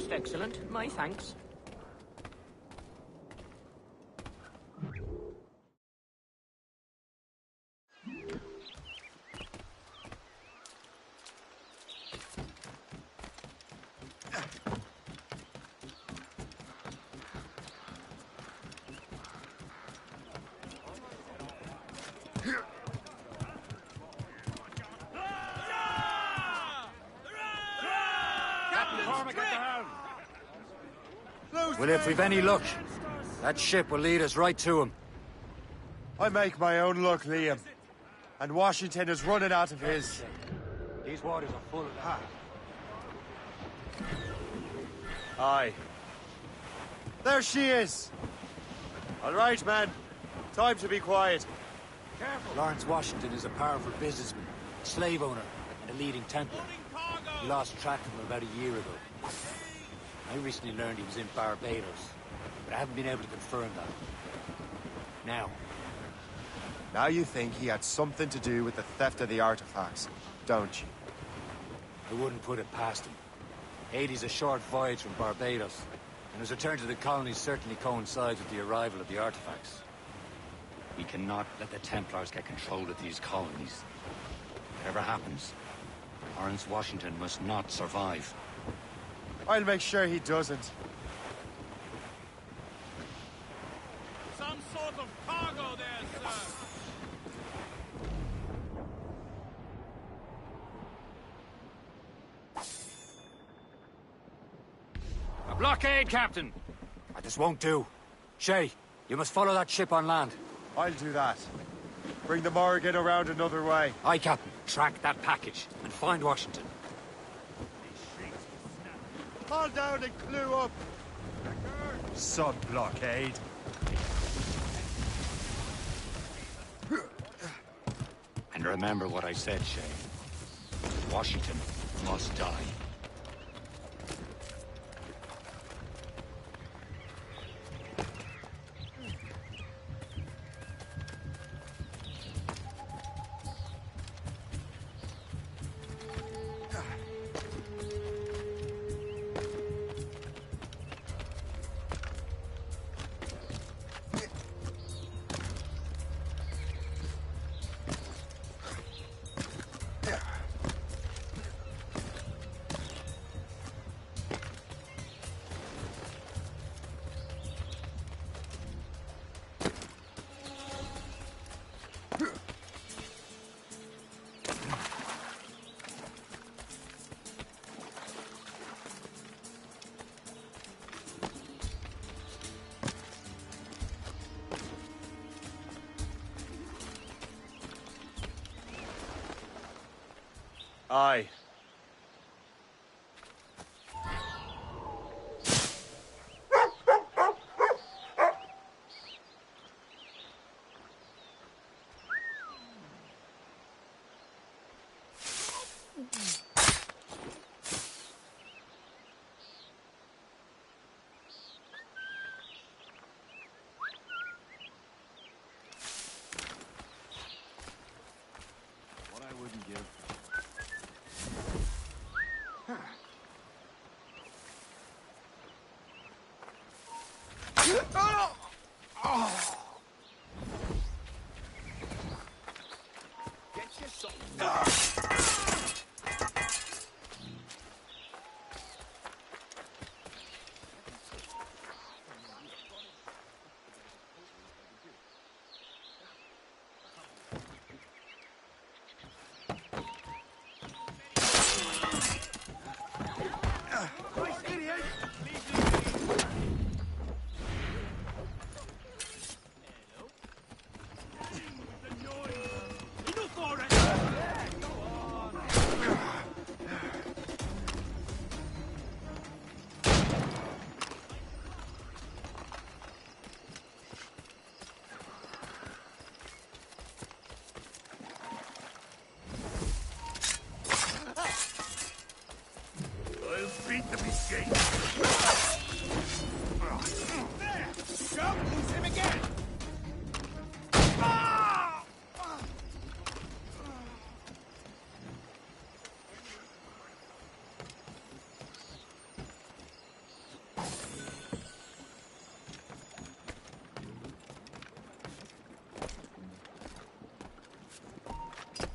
Most excellent. My thanks. Well, if we've any luck, that ship will lead us right to him. I make my own luck, Liam. And Washington is running out of his. These waters are full of that. Aye. There she is! All right, man. Time to be quiet. Careful. Lawrence Washington is a powerful businessman, slave owner, and a leading Templar. We lost track of him about a year ago. I recently learned he was in Barbados, but I haven't been able to confirm that. Now you think he had something to do with the theft of the artifacts, don't you? I wouldn't put it past him. Haiti's a short voyage from Barbados, and his return to the colonies certainly coincides with the arrival of the artifacts. We cannot let the Templars get control of these colonies. Whatever happens, Lawrence Washington must not survive. I'll make sure he doesn't. Some sort of cargo there, sir. A blockade, Captain! This won't do. Shay, you must follow that ship on land. I'll do that. Bring the Morrigan around another way. Aye, Captain. Track that package and find Washington. Fall down and clue up. Sub-blockade. And remember what I said, Shay. Washington must die. Aye. What I wouldn't give.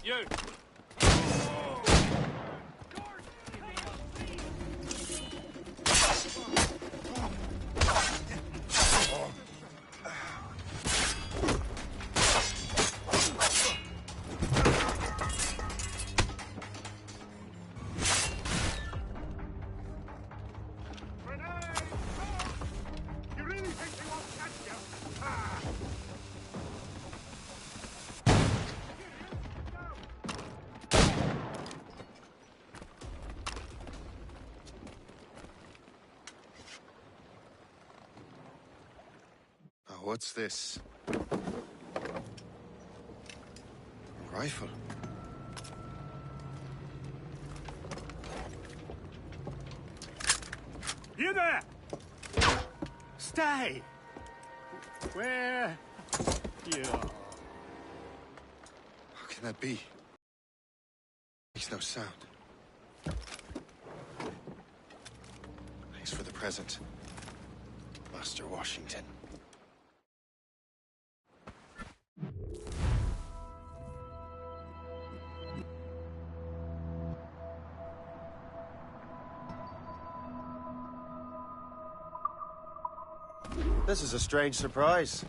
You! You really think they won't catch you? Ah! Oh, what's this? A rifle. You there! Stay! Where you are? How can that be? Makes no sound. Thanks for the present, Master Washington. This is a strange surprise.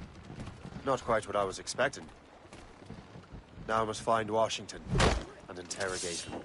Not quite what I was expecting. Now I must find Washington and interrogate him.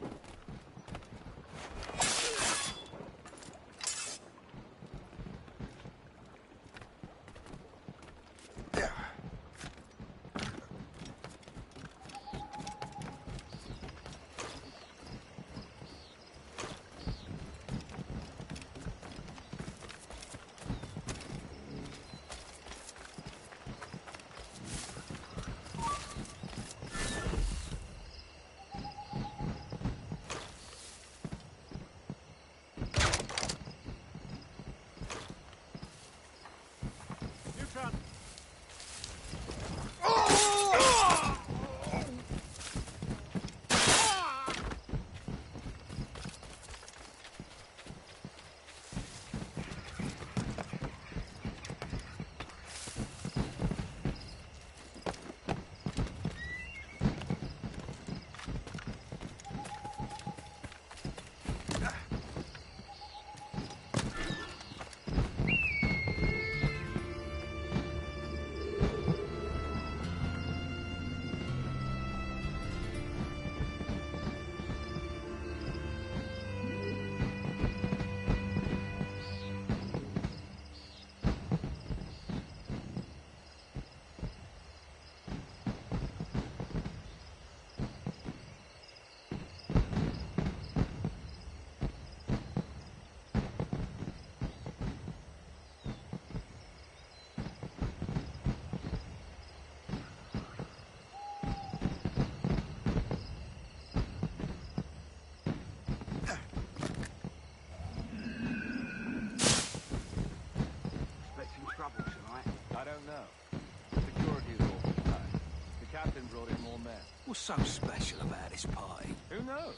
What's so special about this party? Who knows?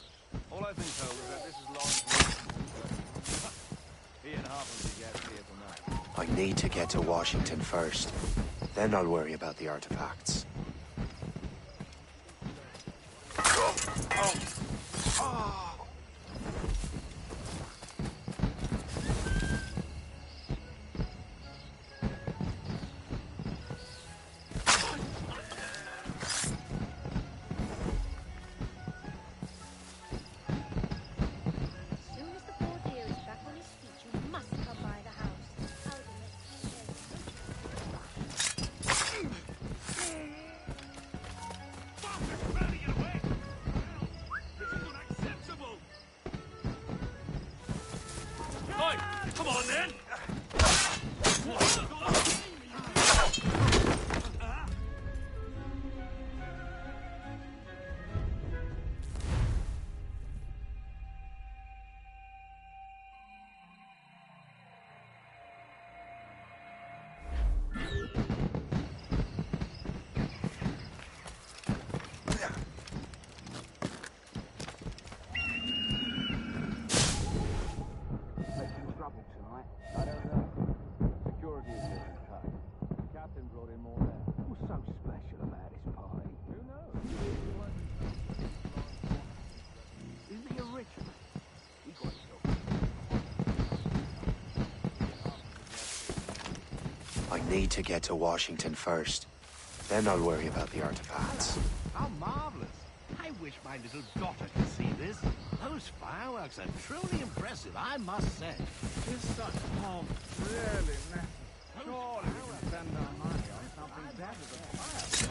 All I've been told is that this is Lawrence. He and half of the guests here tonight. I need to get to Washington first. Then I'll worry about the artifacts. This is unacceptable! I need to get to Washington first. Then I'll worry about the artifacts. How marvelous. I wish my little daughter could see this. Those fireworks are truly impressive, I must say. This such home really matters. Surely we can spend our money on something better than fireworks.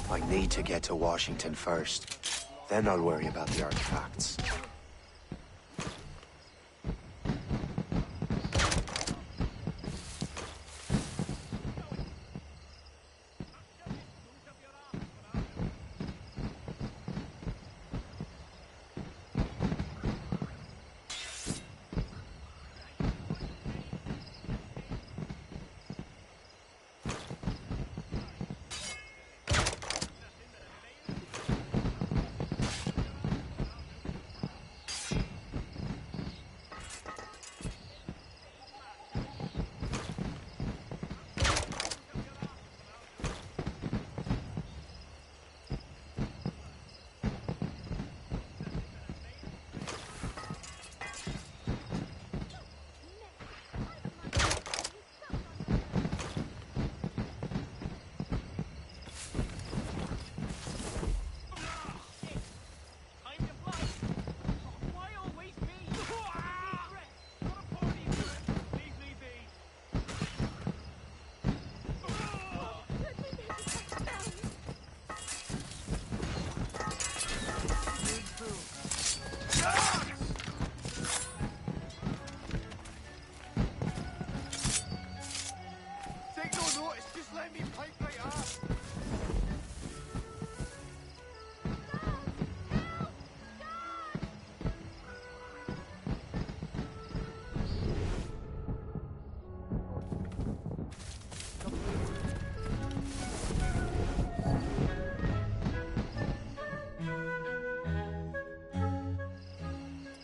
I need to get to Washington first. Then I'll worry about the artifacts.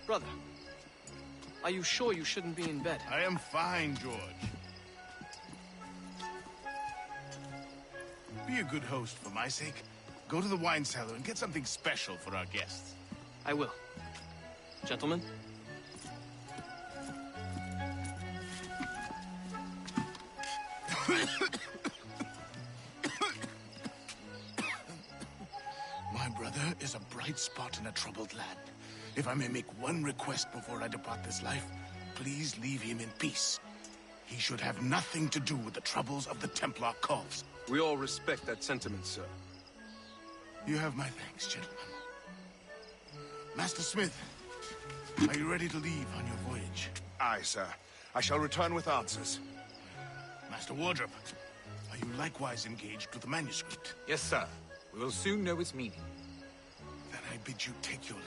Brother, are you sure you shouldn't be in bed? I am fine, George. Be a good host for my sake. Go to the wine cellar and get something special for our guests. I will. Gentlemen? My brother is a bright spot in a troubled land. If I may make one request before I depart this life, please leave him in peace. He should have nothing to do with the troubles of the Templar cause. We all respect that sentiment, sir. You have my thanks, gentlemen. Master Smith, are you ready to leave on your voyage? Aye, sir. I shall return with answers. Master Wardrop, are you likewise engaged with the manuscript? Yes, sir. We will soon know its meaning. Then I bid you take your leave.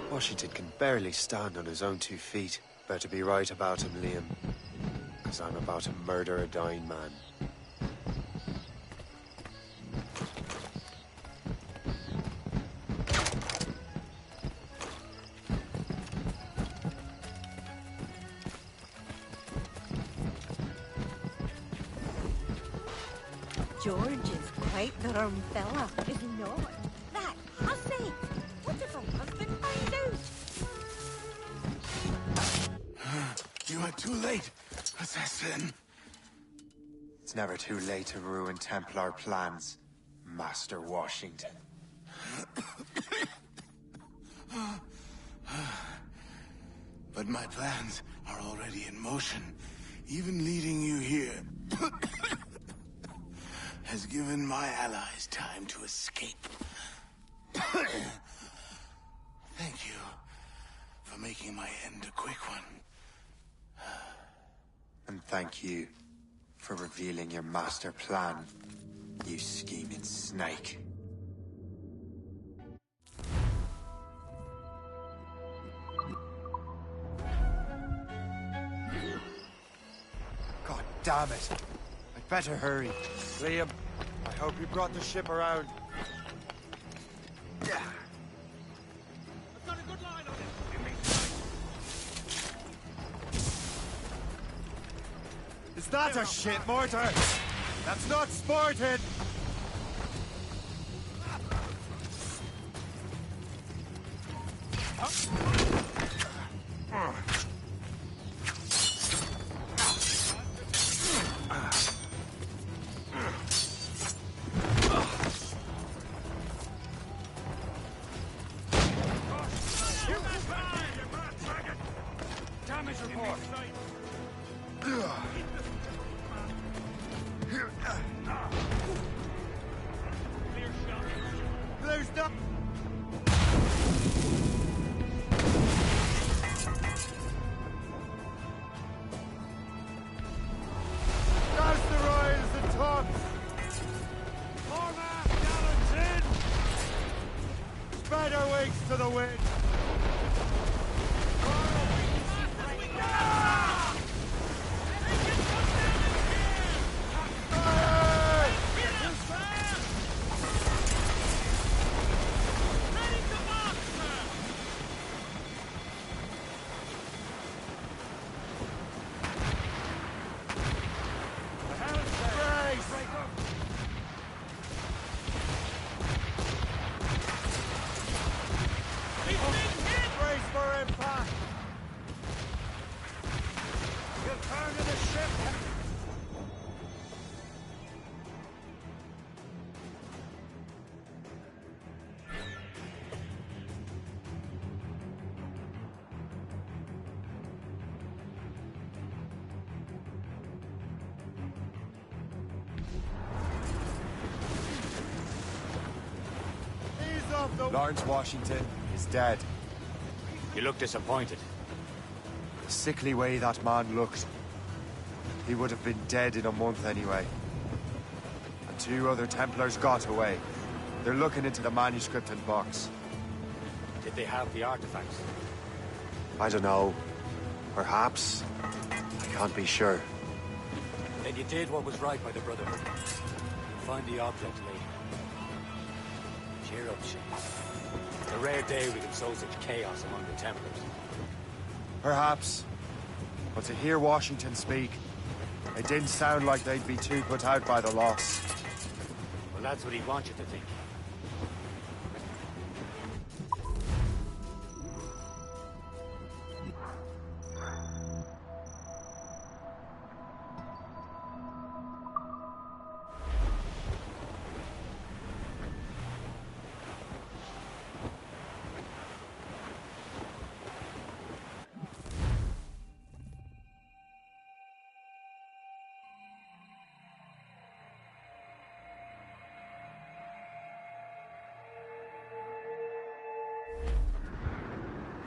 Washington can barely stand on his own 2 feet. Better be right about him, Liam. Because I'm about to murder a dying man. George is quite the rum fella, is he not? That hussy! What if her husband finds out? You are too late, assassin. It's never too late to ruin Templar plans, Master Washington. But my plans are already in motion. Even leading you here has given my allies time to escape. Thank you for making my end a quick one. thank you for revealing your master plan, you scheming snake. God damn it! I'd better hurry. Liam, I hope you brought the ship around. Yeah. I've got a good line on it. Is that a shit mortar? That's not sporting! Damage report. There's no... That's the Royals and tops! Cormac, gallants in! Spread our wings to the wind! Brace for impact! We'll turn to the ship! Ease off the... Lawrence Washington is dead. You look disappointed. The sickly way that man looked. He would have been dead in a month anyway. And 2 other Templars got away. They're looking into the manuscript and box. Did they have the artifacts? I don't know. Perhaps. I can't be sure. Then you did what was right by the Brotherhood. Find the object later. Cheer up, Shane. It's a rare day we can sow such chaos among the Templars. Perhaps. But to hear Washington speak, it didn't sound like they'd be too put out by the loss. Well, that's what he'd want you to think.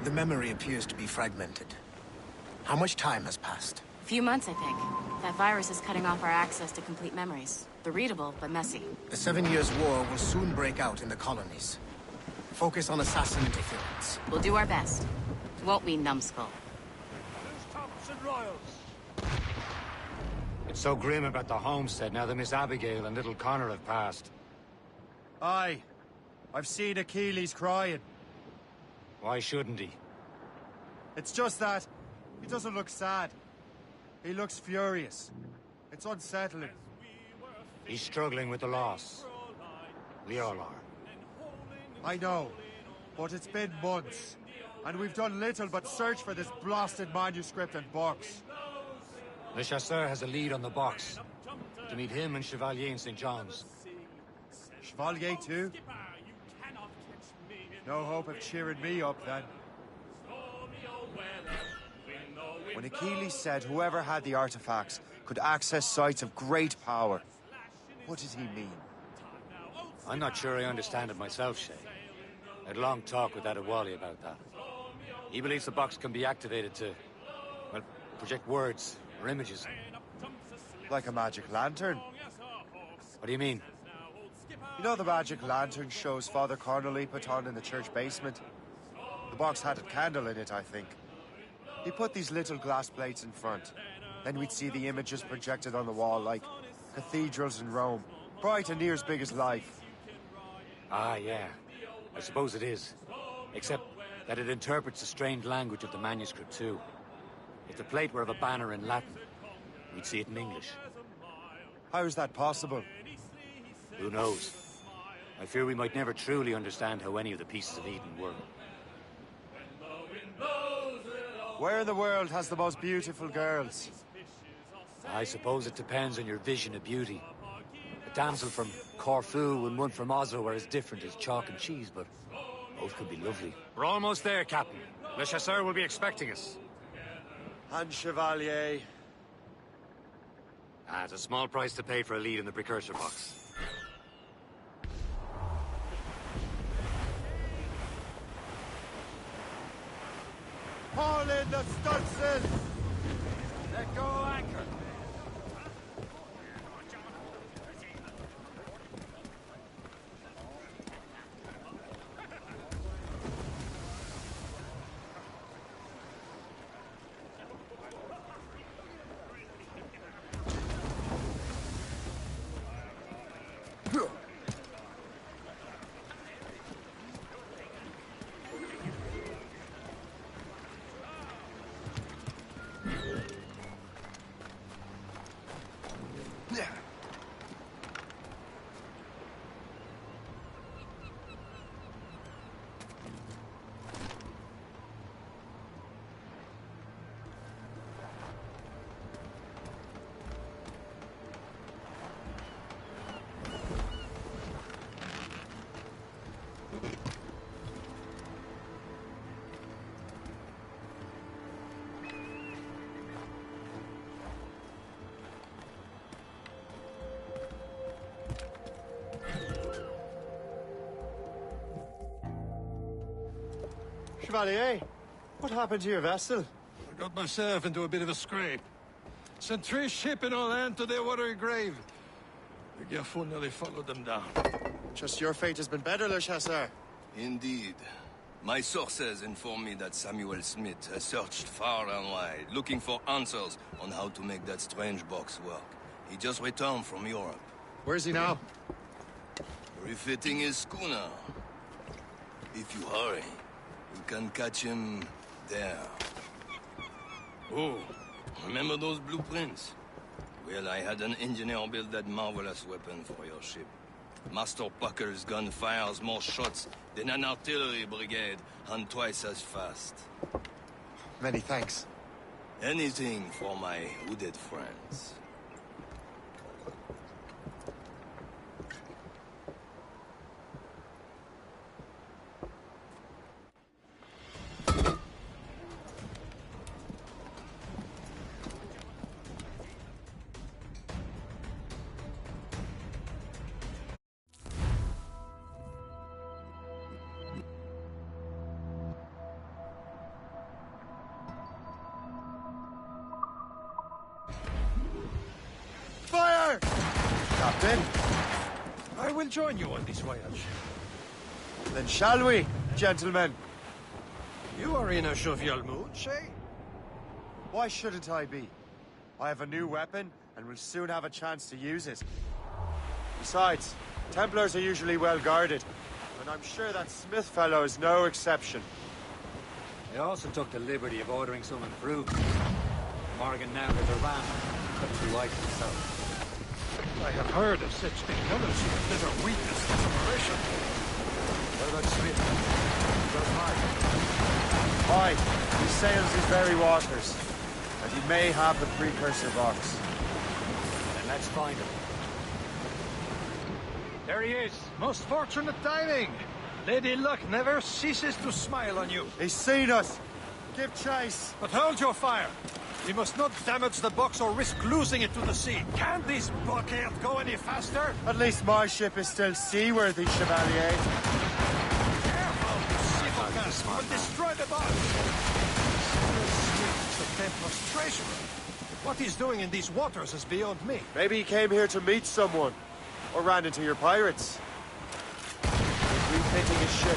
The memory appears to be fragmented. How much time has passed? A few months, I think. That virus is cutting off our access to complete memories. They're readable, but messy. The 7 Years' War will soon break out in the colonies. Focus on assassin interference. We'll do our best. Won't we, numbskull? Thompson Royals. It's so grim about the homestead now that Miss Abigail and little Connor have passed. Aye. I've seen Achilles crying. Why shouldn't he? It's just that he doesn't look sad. He looks furious. It's unsettling. He's struggling with the loss. We all are. I know, but it's been months, and we've done little but search for this blasted manuscript and box. Le Chasseur has a lead on the box. To meet him and Chevalier in St. John's. Chevalier too? No hope of cheering me up, then. When Achilles said whoever had the artifacts could access sites of great power, what did he mean? I'm not sure I understand it myself, Shay. I had a long talk with Adewale about that. He believes the box can be activated to, well, project words or images. Like a magic lantern. What do you mean? You know the magic lantern shows Father Connolly put on in the church basement? The box had a candle in it, I think. He put these little glass plates in front. Then we'd see the images projected on the wall like cathedrals in Rome. Bright and near as big as life. Ah, yeah. I suppose it is. Except that it interprets the strange language of the manuscript, too. If the plate were of a banner in Latin, we'd see it in English. How is that possible? Who knows? I fear we might never truly understand how any of the pieces of Eden were. Where in the world has the most beautiful girls? I suppose it depends on your vision of beauty. A damsel from Corfu and one from Oslo are as different as chalk and cheese, but both could be lovely. We're almost there, Captain. Le Chasseur will be expecting us. And Chevalier. It's a small price to pay for a lead in the precursor box. Haul in the stunsails! Let go anchor. Chevalier, what happened to your vessel? I got myself into a bit of a scrape. Sent 3 ships in all land to their watery grave. The Gerfaut nearly followed them down. Just your fate has been better, Le Chasseur. Indeed. My sources inform me that Samuel Smith has searched far and wide, looking for answers on how to make that strange box work. He just returned from Europe. Where's he now? Refitting his schooner. If you hurry, you can catch him there. Oh, remember those blueprints? Well, I had an engineer build that marvelous weapon for your ship. Master Puckle's gun fires more shots than an artillery brigade, and twice as fast. Many thanks. Anything for my hooded friends. Fire! Captain? I will join you on this voyage. Then shall we, gentlemen? You are in a jovial mood, Shay? Why shouldn't I be? I have a new weapon, and will soon have a chance to use it. Besides, Templars are usually well guarded, and I'm sure that Smith fellow is no exception. I also took the liberty of ordering some improvements. Morgan now has a ram, couldn't be white himself. I have heard of such technology as bitter weakness and separation. What about Smith? Aye, he sails these very waters, and he may have the precursor box. Then let's find him. There he is! Most fortunate timing! Lady Luck never ceases to smile on you. He's seen us! Give chase! But hold your fire! We must not damage the box or risk losing it to the sea. Can this blockade go any faster? At least my ship is still seaworthy, Chevalier. Careful! Simulcast will destroy the box! The Templar's treasure. What he's doing in these waters is beyond me. Maybe he came here to meet someone. Or ran into your pirates. Refitting his ship.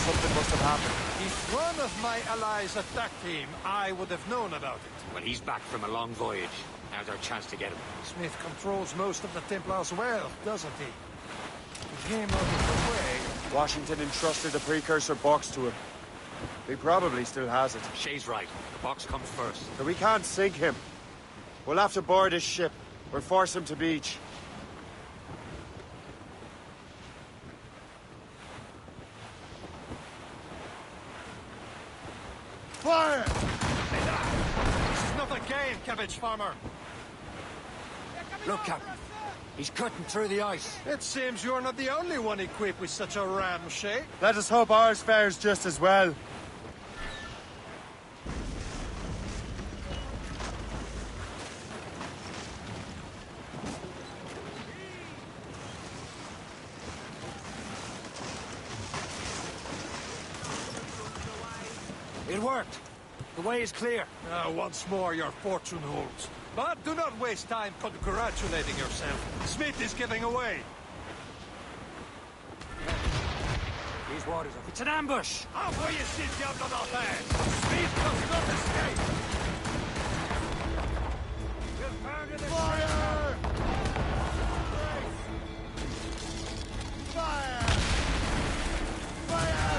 Something must have happened. If one of my allies attacked him, I would have known about it. Well, he's back from a long voyage. Now's our chance to get him. Smith controls most of the Templars' wealth, doesn't he? With him out of the way... Washington entrusted the precursor box to him. He probably still has it. Shay's right. The box comes first. So we can't sink him. We'll have to board his ship, or force him to beach. Fire! This is not a game, cabbage farmer. Look, Captain. He's cutting through the ice. It seems you're not the only one equipped with such a ram, Shay. Let us hope ours fares just as well. It worked. The way is clear. Once more, your fortune holds. But do not waste time congratulating yourself. Smith is giving away. These waters are... It's an ambush! How will you sit down on our hands? Smith does not escape! We'll burn to the fire! Fire! Fire!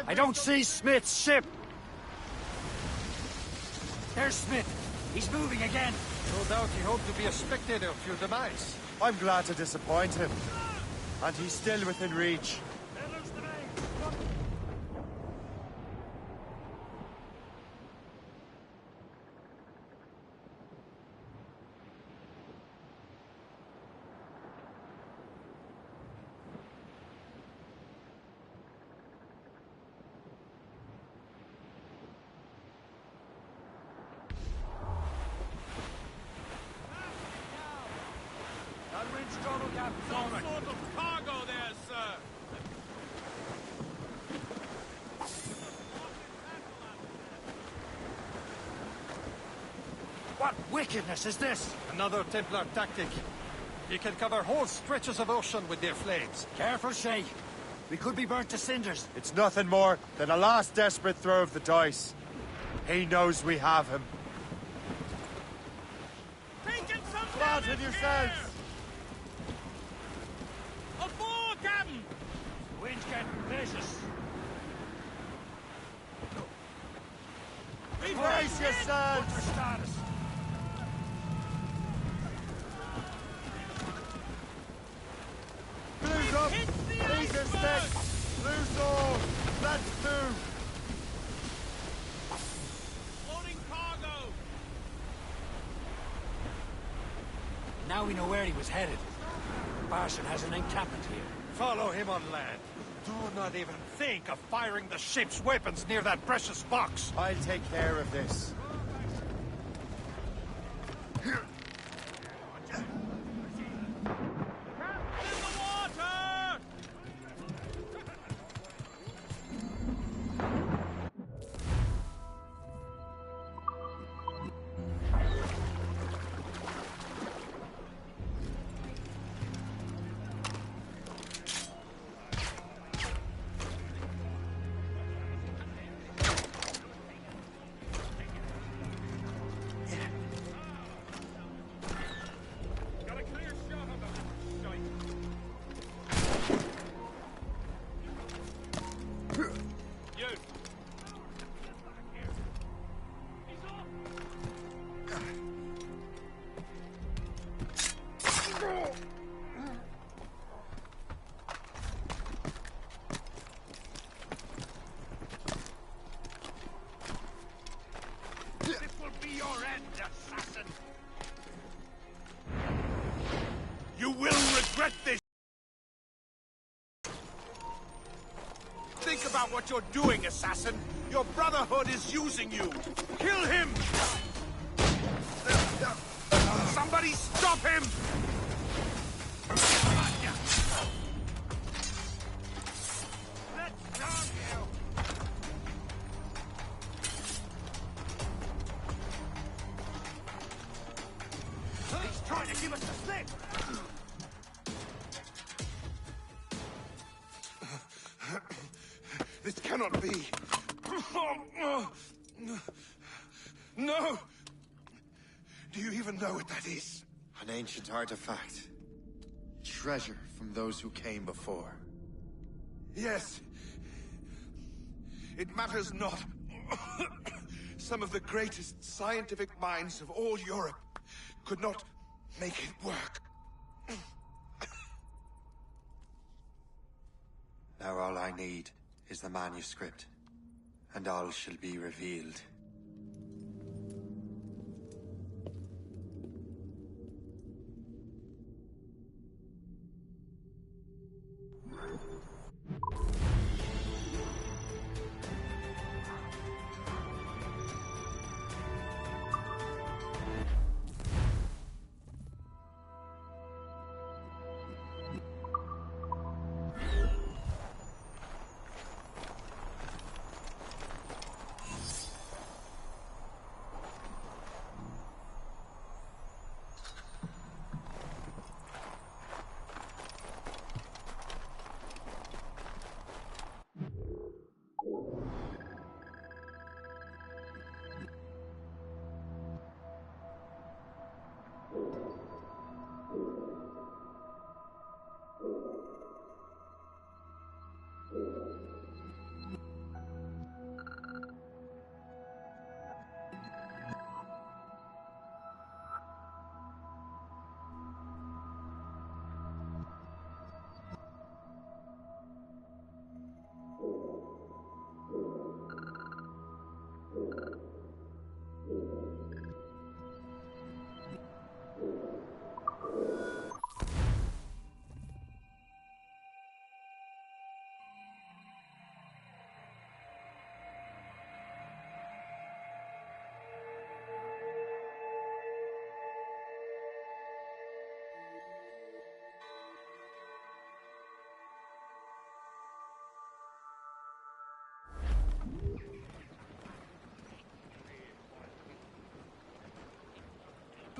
I don't see Smith's ship. There's Smith. He's moving again. No doubt he hoped to be a spectator of your demise. I'm glad to disappoint him. And he's still within reach. Some sort of cargo there, sir. What wickedness is this? Another Templar tactic. You can cover whole stretches of ocean with their flames. Careful, Shay. We could be burnt to cinders. It's nothing more than a last desperate throw of the dice. He knows we have him. Taking some Come on, damage yourselves! Aboard, Captain! Wind's getting vicious. Brace yourselves! What's our status? Blues up! These are sticks! Blues all! Let's move! Loading cargo! Now we know where he was headed. Barson has an encampment here. Follow him on land. Do not even think of firing the ship's weapons near that precious box. I'll take care of this. You will regret this! Think about what you're doing, assassin! Your Brotherhood is using you! Kill him! Somebody stop him! Let's down you! He's trying to give us the slip! This cannot be. No! Do you even know what that is? An ancient artifact. Treasure from those who came before. Yes. It matters not. Some of the greatest scientific minds of all Europe could not make it work. Now all I need is the manuscript, and all shall be revealed.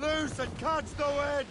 Loose and catch the wind!